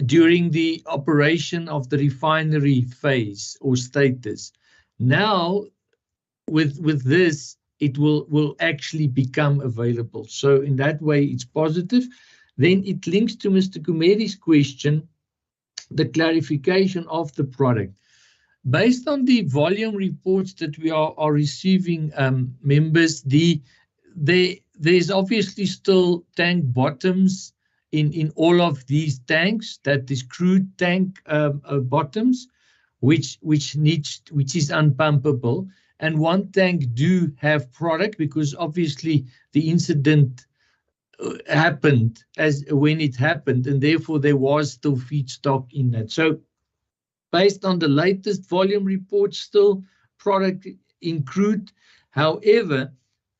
during the operation of the refinery phase or status. Now, with this, it will actually become available. So in that way, it's positive. Then it links to Mr. Gumede's question, the clarification of the product. Based on the volume reports that we are receiving, members, there's obviously still tank bottoms in all of these tanks, that is crude tank bottoms, which is unpumpable. And one tank do have product, because obviously the incident happened when it happened, and therefore there was still feedstock in that. So based on the latest volume report, still product in crude. However,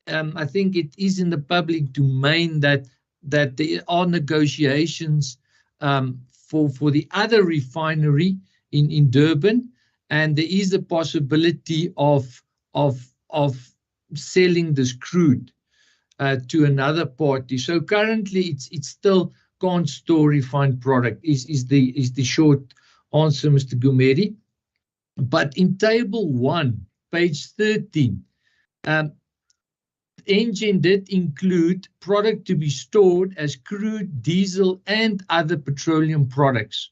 I think it is in the public domain that there are negotiations for the other refinery in Durban, and there is a possibility of selling this crude to another party. So currently it's still can't store refined product is the short answer, Mr. Gumede. But in table 1, page 13, Engen did include product to be stored as crude, diesel, and other petroleum products.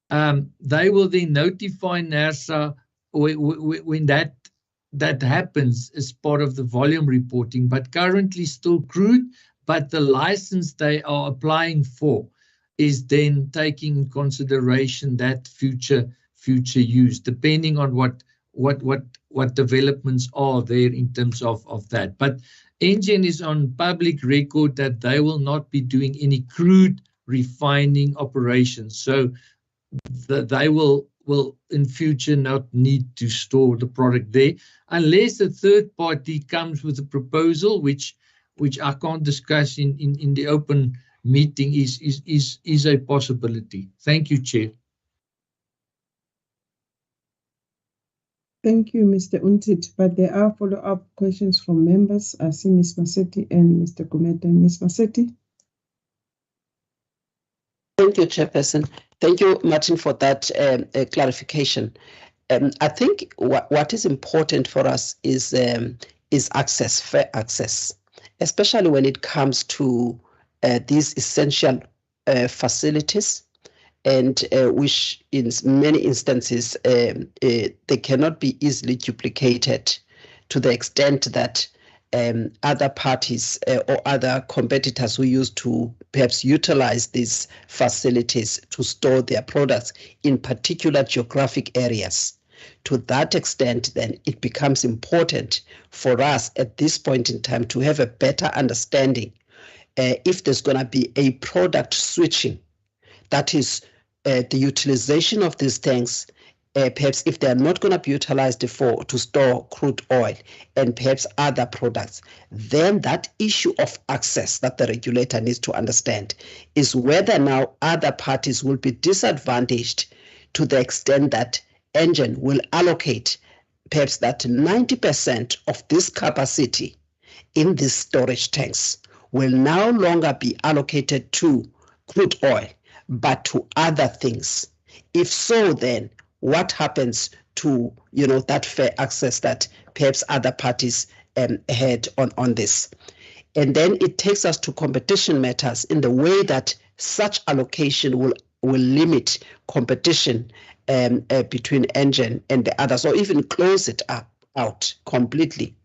They will then notify NASA when that happens as part of the volume reporting, but currently still crude, but the license they are applying for is then taking in consideration that future use, depending on what developments are there in terms of that. But Engen is on public record that they will not be doing any crude refining operations. So they will in future not need to store the product there, unless a third party comes with a proposal which which I can't discuss in the open meeting, is a possibility. Thank you, Chair. Thank you, Mr. Untit. But there are follow-up questions from members. I see Ms. Masetti and Mr. Gumede. Ms. Masetti. Thank you, Chairperson. Thank you, Martin, for that clarification. I think what is important for us is access, fair access, especially when it comes to these essential facilities, and which in many instances they cannot be easily duplicated to the extent that other parties or other competitors who used to perhaps utilize these facilities to store their products in particular geographic areas. To that extent, then it becomes important for us at this point in time to have a better understanding if there's going to be a product switching, that is the utilization of these tanks. Perhaps if they are not going to be utilized to store crude oil and perhaps other products, then that issue of access that the regulator needs to understand is whether now other parties will be disadvantaged to the extent that Engen will allocate perhaps that 90% of this capacity in these storage tanks will no longer be allocated to crude oil, but to other things. If so, then what happens to that fair access that perhaps other parties had on this? And then it takes us to competition matters in the way that such allocation will limit competition between Engen and the others, or even close it out completely.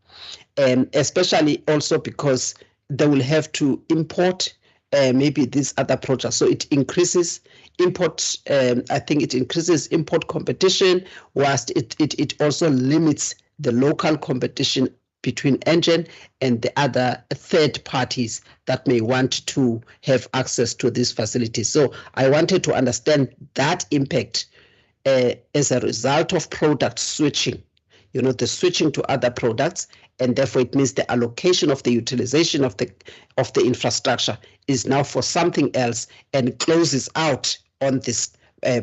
Especially also because they will have to import maybe these other projects. So it increases import, I think it increases import competition, whilst it also limits the local competition between Engen and the other third parties that may want to have access to these facilities. So I wanted to understand that impact as a result of product switching, the switching to other products, and therefore it means the allocation of the utilization of the infrastructure is now for something else and closes out on this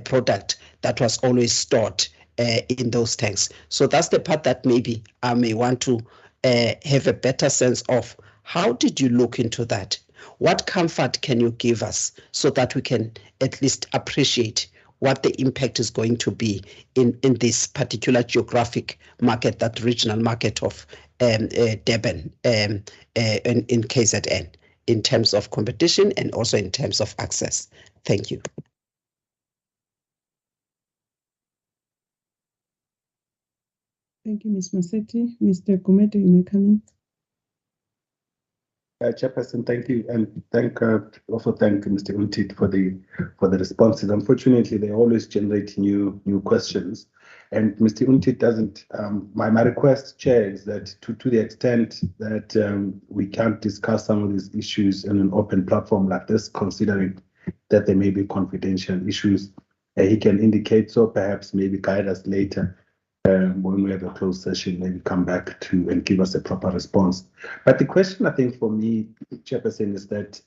product that was always stored in those tanks. So that's the part that maybe I may want to have a better sense of. How did you look into that? What comfort can you give us so that we can at least appreciate what the impact is going to be in this particular geographic market, that regional market of Durban in KZN, in terms of competition and also in terms of access? Thank you. Thank you, Ms. Masetti. Mr. Gumede, you may come in. Chairperson, thank you, and also thank Mr. Untit for the responses. Unfortunately, they always generate new questions, and Mr. Untit doesn't. My request, Chair, is that to the extent that we can't discuss some of these issues in an open platform like this, considering that there may be confidential issues, he can indicate so. Perhaps maybe guide us later. When we have a closed session, maybe come back to and give us a proper response. But the question, I think, for me, Chairperson, is that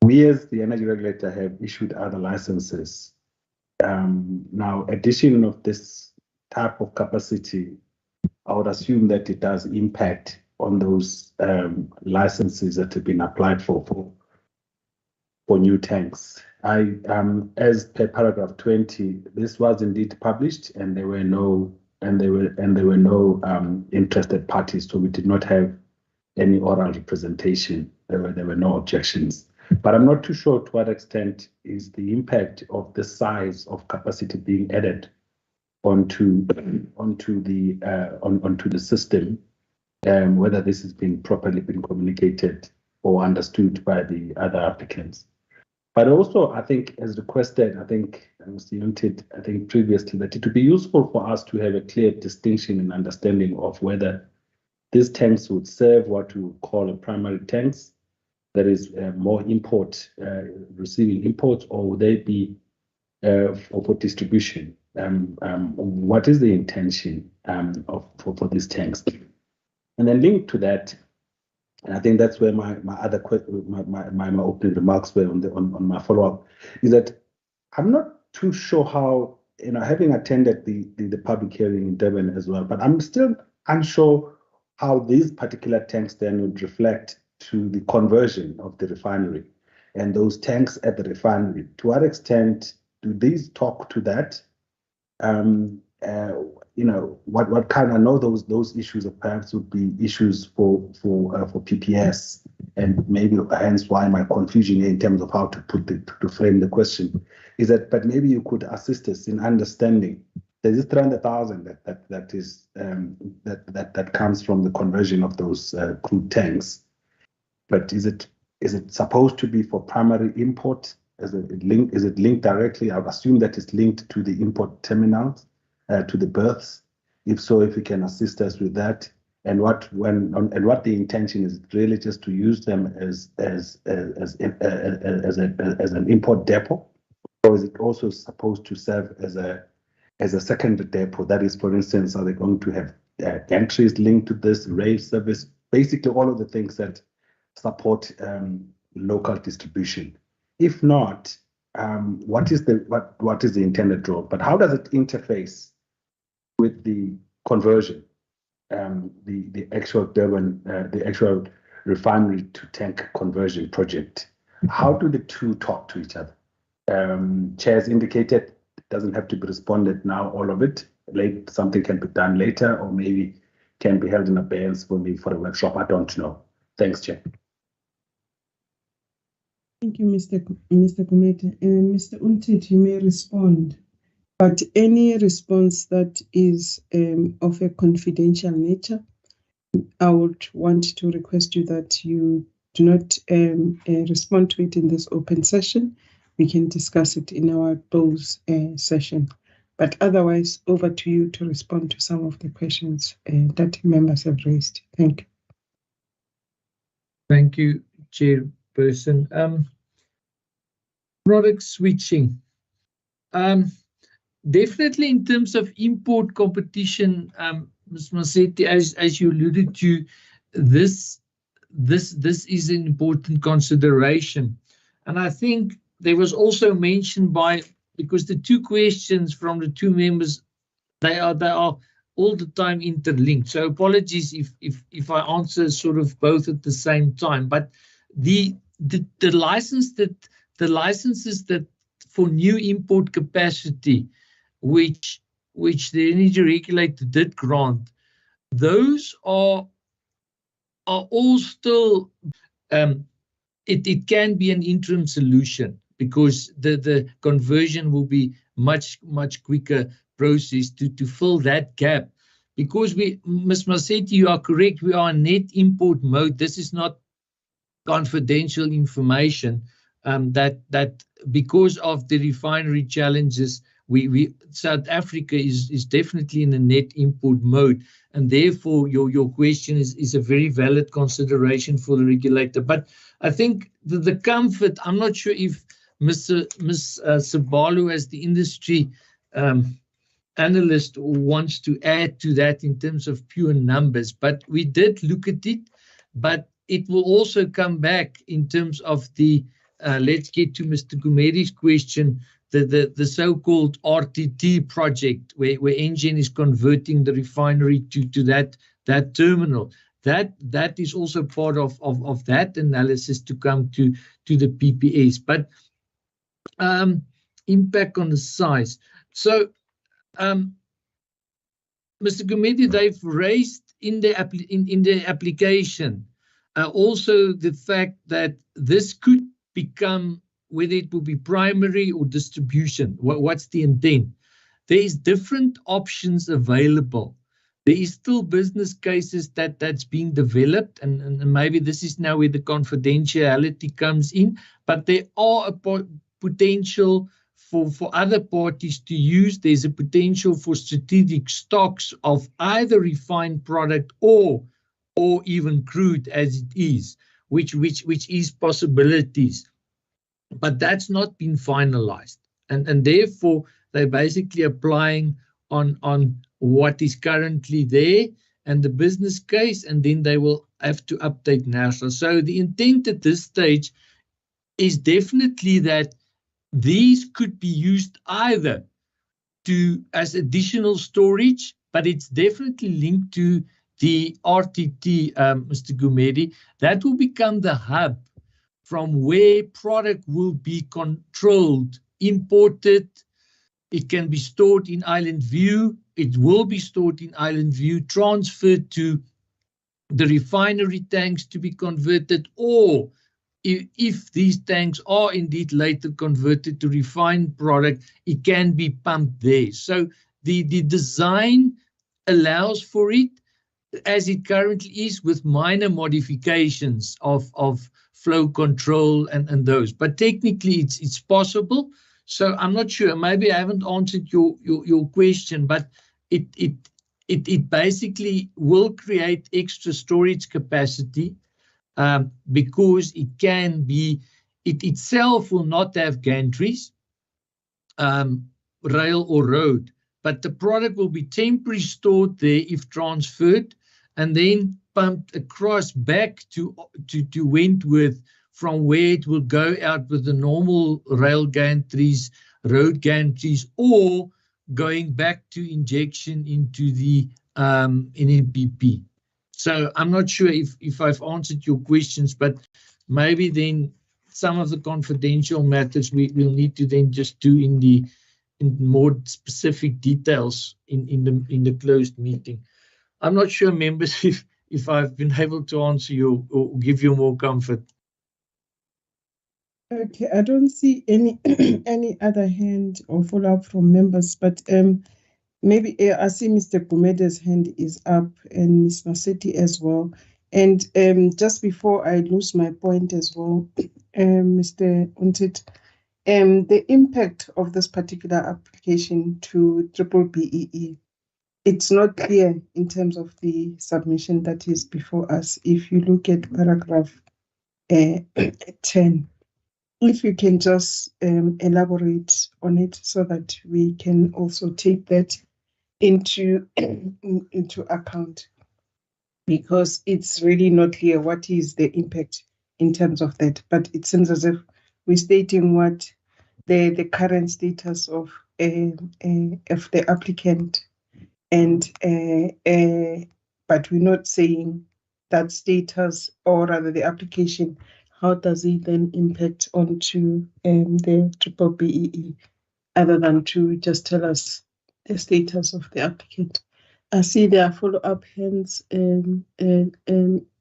we as the energy regulator have issued other licenses. Now, addition of this type of capacity, I would assume that it does impact on those licenses that have been applied for new tanks. As per paragraph 20, this was indeed published, and there were no interested parties, so we did not have any oral representation. There were no objections. But I'm not too sure to what extent is the impact of the size of capacity being added onto the system, whether this has been properly communicated or understood by the other applicants. But also, I think, as requested, Mr. Untit, previously, that it would be useful for us to have a clear distinction and understanding of whether these tanks would serve what we would call a primary tanks, that is more receiving imports, or would they be for distribution? What is the intention for these tanks? And then linked to that, And I think that's where my opening remarks were on my follow-up, is that I'm not too sure how, having attended the public hearing in Durban as well, but I'm still unsure how these particular tanks then would reflect to the conversion of the refinery and those tanks at the refinery. To what extent do these talk to that? What kind, I know those issues perhaps would be issues for PPS, and maybe hence why my confusion in terms of how to frame the question is that, but maybe you could assist us in understanding. There's this 300,000 that comes from the conversion of those crude tanks, but is it supposed to be for primary import? Is it linked directly? I would assume that it's linked to the import terminals, to the berths. If so, if you can assist us with that, and what the intention is, really just to use them as an import depot, or is it also supposed to serve as a secondary depot? That is, for instance, are they going to have entries linked to this, rail service, basically all of the things that support local distribution? If not, what is the intended role? But how does it interface with the conversion, the actual Durban, the actual refinery to tank conversion project? How do the two talk to each other? Chairs indicated it doesn't have to be responded now, all of it. Something can be done later, or maybe can be held in abeyance for a workshop. I don't know. Thanks, Chair. Thank you, Mr. Gumede. Mr. Untit, you may respond, but any response that is of a confidential nature, I would want to request you that you do not respond to it in this open session. We can discuss it in our closed session. But otherwise, over to you to respond to some of the questions that members have raised. Thank you. Thank you, Chairperson. Product switching. Definitely in terms of import competition, Ms. Masetti, as you alluded to, this is an important consideration. And I think there was also mentioned because the two questions from the two members, they are all the time interlinked. So apologies if I answer sort of both at the same time. But the licenses that for new import capacity, which the energy regulator did grant, those are all still. It can be an interim solution, because the conversion will be much quicker process to fill that gap. Because Ms. Masetti, you are correct, we are in net import mode. This is not confidential information, that because of the refinery challenges, South Africa is definitely in a net import mode, and therefore your question is a very valid consideration for the regulator. But I think the comfort, I'm not sure if Ms. Sabalu, as the industry analyst, wants to add to that in terms of pure numbers, but we did look at it. But it will also come back in terms of the, let's get to Mr. Gumede's question, the so-called RTT project, where Engen is converting the refinery to that terminal. That is also part of that analysis to come to the PPS. But impact on the size. So, Mr. Gumede, they've raised in the application also the fact that this could become, whether it will be primary or distribution, what's the intent? There is different options available. There is still business cases that's being developed, and maybe this is now where the confidentiality comes in, but there are a potential for other parties to use. There's a potential for strategic stocks of either refined product or even crude as it is, which is possibilities. But that's not been finalized. And therefore, they're basically applying on what is currently there and the business case, and then they will have to update NASA. So the intent at this stage is definitely that these could be used either as additional storage, but it's definitely linked to the RTT, Mr. Gumede. That will become the hub from where product will be controlled, imported. It can be stored in Island View. It will be stored in Island View, transferred to the refinery tanks to be converted, or if these tanks are indeed later converted to refined product, it can be pumped there. So the design allows for it as it currently is, with minor modifications of flow control and those. But technically it's possible. So I'm not sure, maybe I haven't answered your question, but it basically will create extra storage capacity, because it can be, it itself will not have gantries, rail or road, but the product will be temporarily stored there if transferred, and then pumped across back to Wentworth, from where it will go out with the normal rail gantries, road gantries, or going back to injection into the NMPP. So I'm not sure if I've answered your questions, but maybe then some of the confidential matters we'll need to then just do in more specific details in the closed meeting. I'm not sure, members, if I've been able to answer you or give you more comfort. Okay, I don't see any any other hand or follow-up from members, but maybe I see Mr. Gumede's hand is up and Ms. Masetti as well. And just before I lose my point as well, Mr. Untit, the impact of this particular application to BBBEE, it's not clear in terms of the submission that is before us. If you look at paragraph 10, if you can just elaborate on it so that we can also take that into account, because it's really not clear what is the impact in terms of that. But it seems as if we're stating what the current status of the applicant, and but we're not saying that status, or rather the application, how does it then impact onto the BBBEE, other than to just tell us the status of the applicant. I see there are follow-up hands. Ms.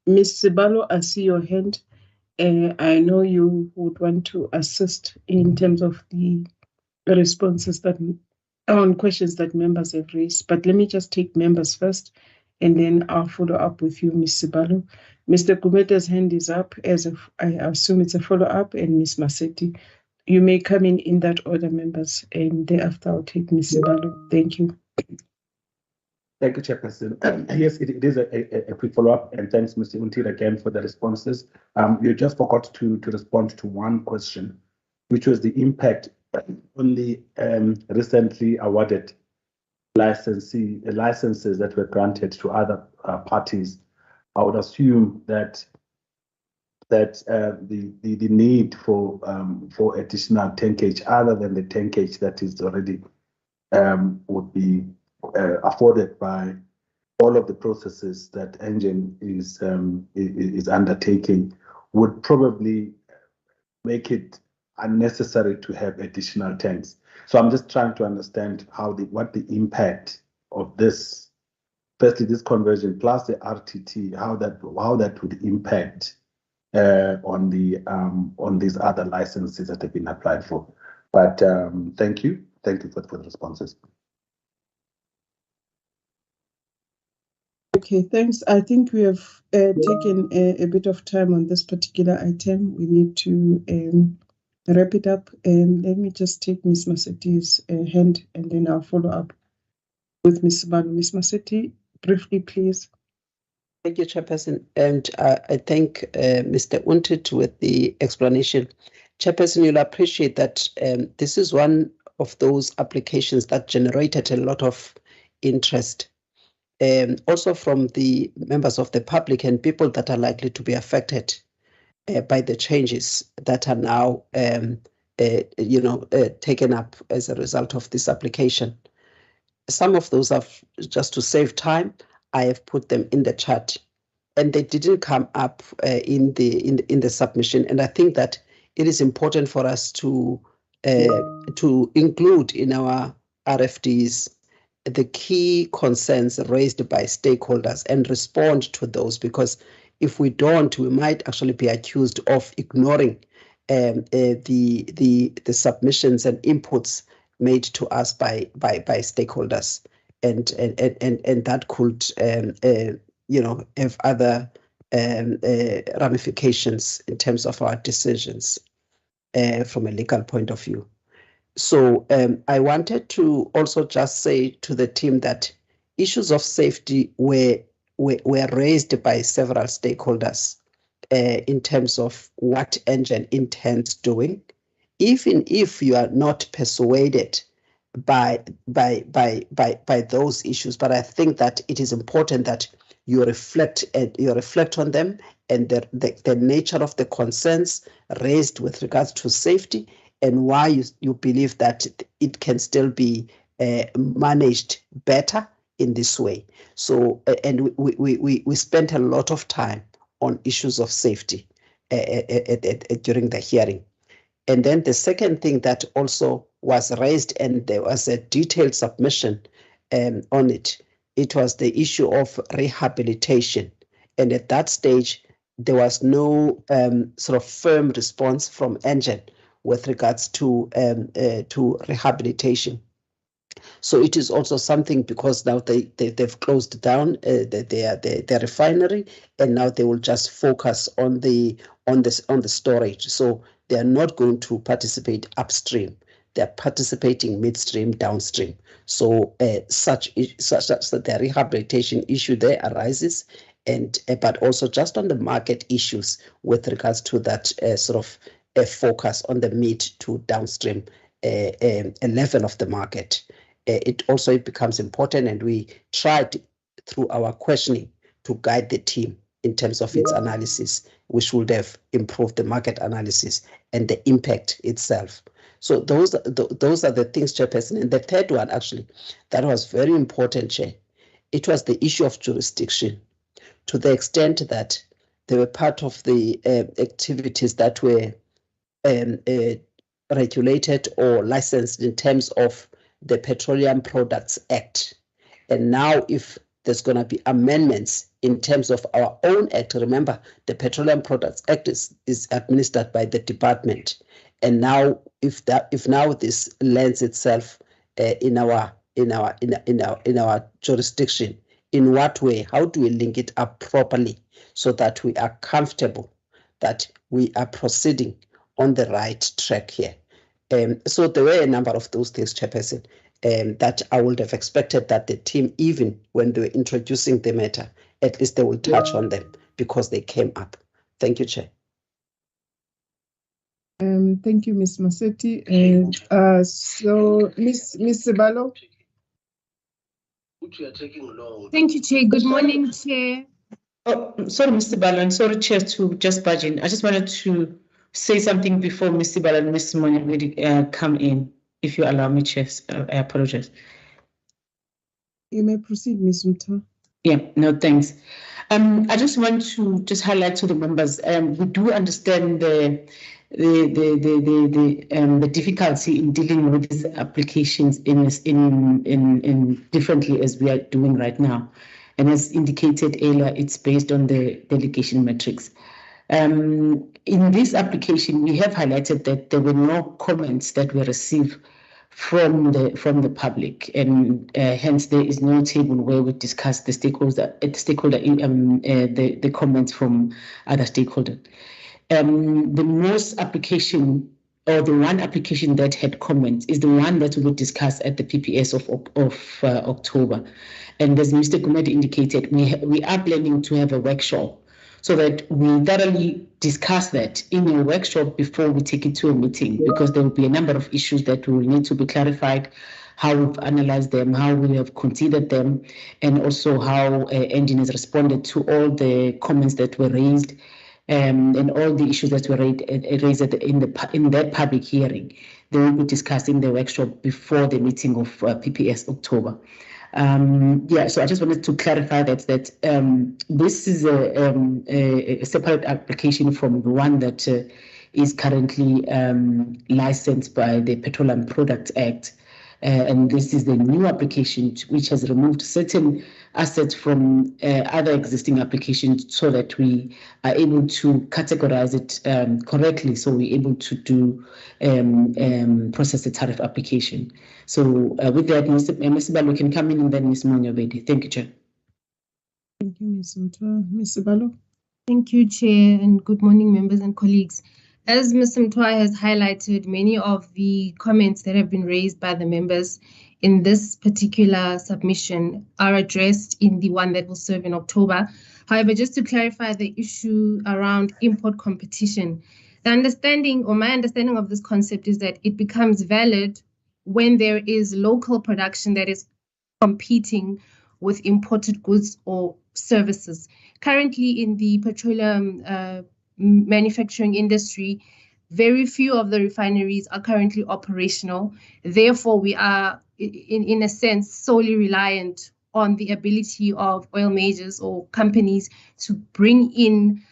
Sibalo, I see your hand. I know you would want to assist in terms of the responses on questions that members have raised. But let me just take members first, and then I'll follow up with you, Ms. Sibalo. Mr. Gumede's hand is up, I assume it's a follow-up, and Ms. Masetti. You may come in that order, members, and thereafter I'll take Ms. Sibalo. Thank you. Thank you, Chairperson. Yes, it is a quick follow-up, and thanks, Mr. Until, again for the responses. You just forgot to respond to one question, which was the impact on the recently awarded licenses that were granted to other parties. I would assume that the need for additional tankage, other than the tankage that is already would be afforded by all of the processes that Engen is undertaking, would probably make it unnecessary to have additional tanks. So I'm just trying to understand what the impact of this, firstly this conversion plus the RTT, how that would impact on these other licenses that have been applied for. But thank you for the responses. Okay, thanks. I think we have taken a bit of time on this particular item. We need to wrap it up. Let me just take Ms. Masetti's hand, and then I'll follow up with Ms. Sibalo. Ms. Masetti, briefly, please. Thank you, Chairperson. And I thank Mr. Untit with the explanation. Chairperson, you'll appreciate that this is one of those applications that generated a lot of interest. also from the members of the public and people that are likely to be affected by the changes that are now, taken up as a result of this application. Some of those have, just to save time, I have put them in the chat, and they didn't come up in the submission. And I think that it is important for us to include in our RFDs the key concerns raised by stakeholders and respond to those, because if we don't, we might actually be accused of ignoring the submissions and inputs made to us by stakeholders, and that could have other ramifications in terms of our decisions from a legal point of view. So I wanted to also just say to the team that issues of safety were raised by several stakeholders in terms of what Engen intends doing. Even if you are not persuaded by those issues, but I think that it is important that you reflect on them and the nature of the concerns raised with regards to safety, and why you believe that it can still be managed better in this way. So, and we spent a lot of time on issues of safety during the hearing. And then the second thing that also was raised, and there was a detailed submission on it, it was the issue of rehabilitation. And at that stage, there was no sort of firm response from Engen with regards to rehabilitation. So it is also something, because now they've closed down their refinery, and now they will just focus on the storage. So they are not going to participate upstream. They are participating midstream, downstream. So such the rehabilitation issue there arises, and but also just on the market issues with regards to that sort of a focus on the mid to downstream level of the market. It also becomes important, and we tried through our questioning to guide the team in terms of its analysis, which would have improved the market analysis and the impact itself. So those are the things, Chairperson. And the third one, actually, that was very important, Chair. It was the issue of jurisdiction, to the extent that they were part of the activities that were regulated or licensed in terms of the Petroleum Products Act. And now if there's going to be amendments in terms of our own act, remember the Petroleum Products Act is administered by the department. And now if now this lends itself in our jurisdiction, in what way? How do we link it up properly so that we are comfortable that we are proceeding on the right track here? So there were a number of those things, Chairperson, that I would have expected that the team, even when they were introducing the matter, at least they will touch on them because they came up. Thank you, Chair. Thank you, Ms. Masetti. So, Ms. Sibalo. Thank you, Chair. Good morning, Chair. Oh, sorry, Mr. Ballon. Sorry, Chair, to just budge in. I just wanted to say something before Mr. Ballon and Ms. Moni come in. If you allow me, Chair, I apologize. You may proceed, Ms. Mta. Yeah, no, thanks. I just want to highlight to the members. We do understand the difficulty in dealing with these applications in differently as we are doing right now, and as indicated earlier, it's based on the delegation metrics. In this application, we have highlighted that there were no comments that were received from the public, and hence there is no table where we discuss the comments from other stakeholders. The most application, or the one application that had comments, is the one that we will discuss at the PPS of October. And as Mr. Gumede indicated, we are planning to have a workshop so that we thoroughly discuss that in a workshop before we take it to a meeting, because there will be a number of issues that will need to be clarified, how we've analyzed them, how we have considered them, and also how Engine has responded to all the comments that were raised and all the issues that were raised in that public hearing. They will be discussed in the workshop before the meeting of PPS October. So I just wanted to clarify that this is a separate application from the one that is currently licensed by the Petroleum Products Act. And this is the new application which has removed certain assets from other existing applications so that we are able to categorize it correctly, so we're able to do process the tariff application. So with that, Ms. Balo can come in, and then Ms. Monyobedi. Thank you, Chair. Thank you, Ms. Mtwa. Ms. Balo. Thank you, Chair, and good morning, members and colleagues. As Ms. Mtwa has highlighted, many of the comments that have been raised by the members in this particular submission are addressed in the one that will serve in October. However, just to clarify the issue around import competition, my understanding of this concept is that it becomes valid when there is local production that is competing with imported goods or services. Currently in the petroleum manufacturing industry, very few of the refineries are currently operational. Therefore, we are, in a sense, solely reliant on the ability of oil majors or companies to bring in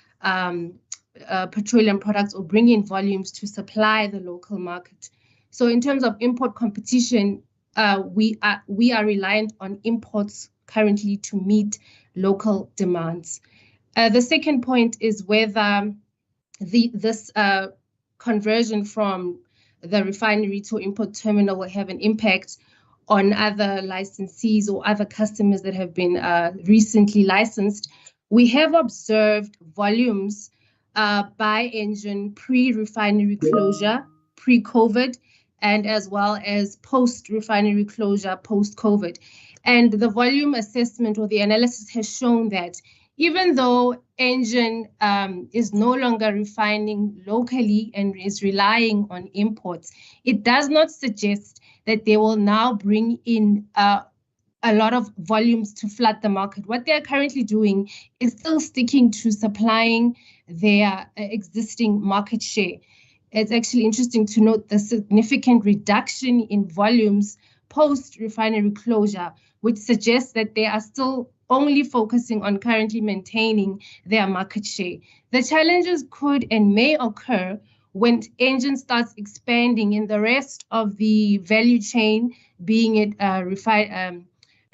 petroleum products or bring in volumes to supply the local market. So in terms of import competition, we are reliant on imports currently to meet local demands. The second point is whether this conversion from the refinery to import terminal will have an impact on other licensees or other customers that have been recently licensed. We have observed volumes by Engine pre-refinery closure, pre-COVID, and as well as post-refinery closure, post-COVID. And the volume assessment or the analysis has shown that even though Engine is no longer refining locally and is relying on imports, it does not suggest that they will now bring in a lot of volumes to flood the market. What they're currently doing is still sticking to supplying their existing market share. It's actually interesting to note the significant reduction in volumes post-refinery closure, which suggests that they are still only focusing on currently maintaining their market share. The challenges could and may occur when Engine starts expanding in the rest of the value chain, being it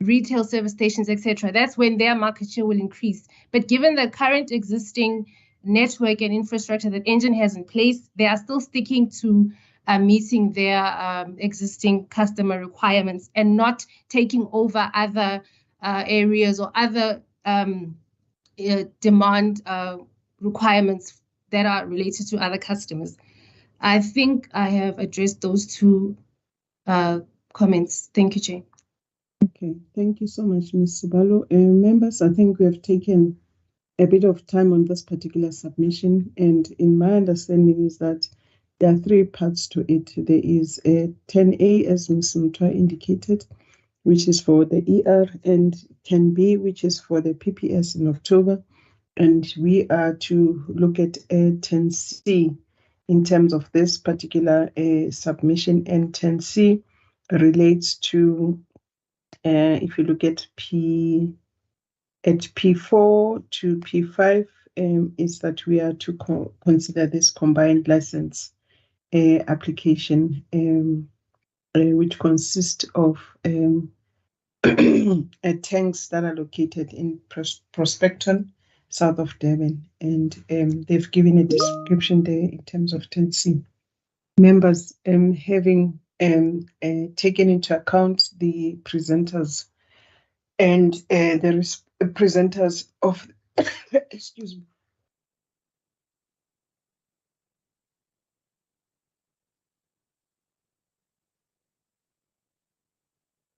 retail service stations, etc. That's when their market share will increase. But given the current existing network and infrastructure that Engine has in place, they are still sticking to meeting their existing customer requirements and not taking over other areas or other demand requirements that are related to other customers. I think I have addressed those two comments. Thank you, Chair. Okay, thank you so much, Ms. Sibalo. Members, I think we have taken a bit of time on this particular submission, and in my understanding is that there are three parts to it. There is a 10A, as Ms. Mtwa indicated, which is for the ER, and 10B, which is for the PPS in October. And we are to look at a 10C in terms of this particular submission, and 10C relates to if you look at P4 to P5, is that we are to consider this combined license application, which consists of tanks that are located in Prospecton, south of Durban, and they've given a description there in terms of 10C. Members, having taken into account the presenters and the presenters of excuse me.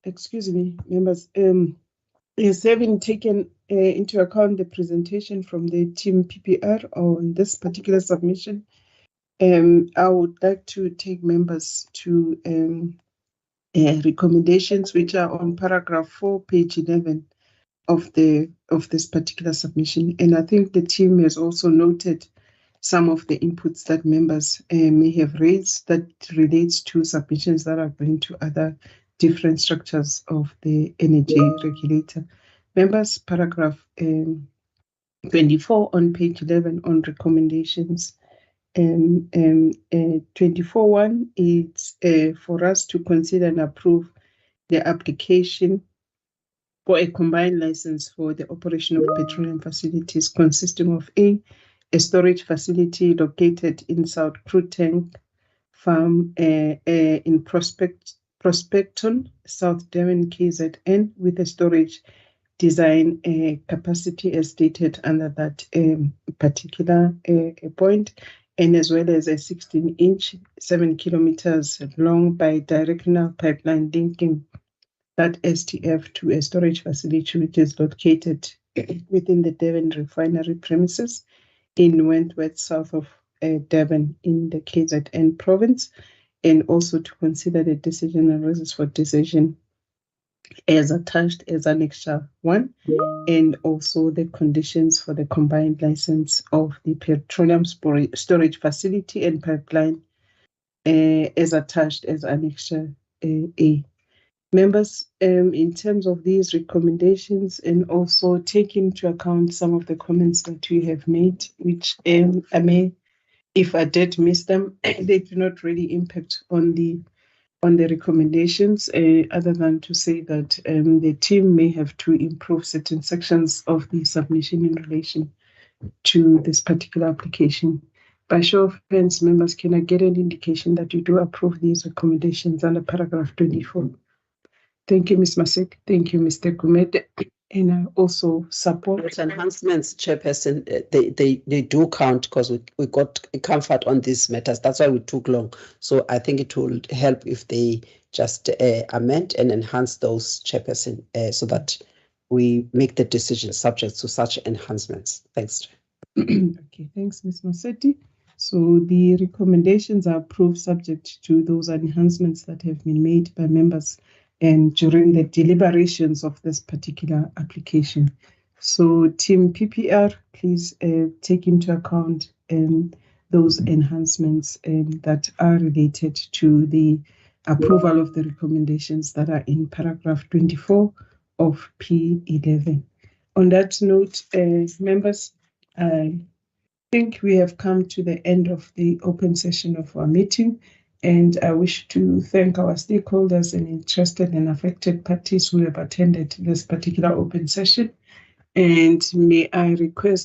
Excuse me, members. Is having taken into account the presentation from the team PPR on this particular submission, I would like to take members to recommendations, which are on paragraph 4, page 11 of this particular submission. And I think the team has also noted some of the inputs that members may have raised that relates to submissions that are going to other different structures of the energy regulator. Members, paragraph 24 on page 11 on recommendations. 24.1 is for us to consider and approve the application for a combined license for the operation of petroleum facilities consisting of a storage facility located in South Crude Tank Farm in Prospecton, South Devon, KZN, with a storage design capacity as stated under that particular point, and as well as a 16-inch, 7 kilometers long bi-directional pipeline linking that STF to a storage facility which is located within the Devon refinery premises in Wentworth, south of Devon in the KZN province, and also to consider the decision and reasons for decision as attached as Annexure 1, and also the conditions for the combined license of the petroleum storage facility and pipeline as attached as Annexure A. Members, in terms of these recommendations and also take into account some of the comments that we have made, which I may, if I did miss them, they do not really impact on the recommendations, other than to say that the team may have to improve certain sections of the submission in relation to this particular application. By show of hands, members, can I get an indication that you do approve these recommendations under paragraph 24? Thank you, Ms. Masek. Thank you, Mr. Gumede. And I also support Those enhancements, Chairperson, they do count because we got a comfort on these matters. That's why we took long. So I think it will help if they just amend and enhance those, Chairperson, so that we make the decision subject to such enhancements. Thanks. Okay, thanks, Ms. Masetti. So the recommendations are approved subject to those enhancements that have been made by members and during the deliberations of this particular application. So Team PPR, please take into account those enhancements that are related to the approval of the recommendations that are in paragraph 24 of P11. On that note, members, I think we have come to the end of the open session of our meeting. And I wish to thank our stakeholders and interested and affected parties who have attended this particular open session. And may I request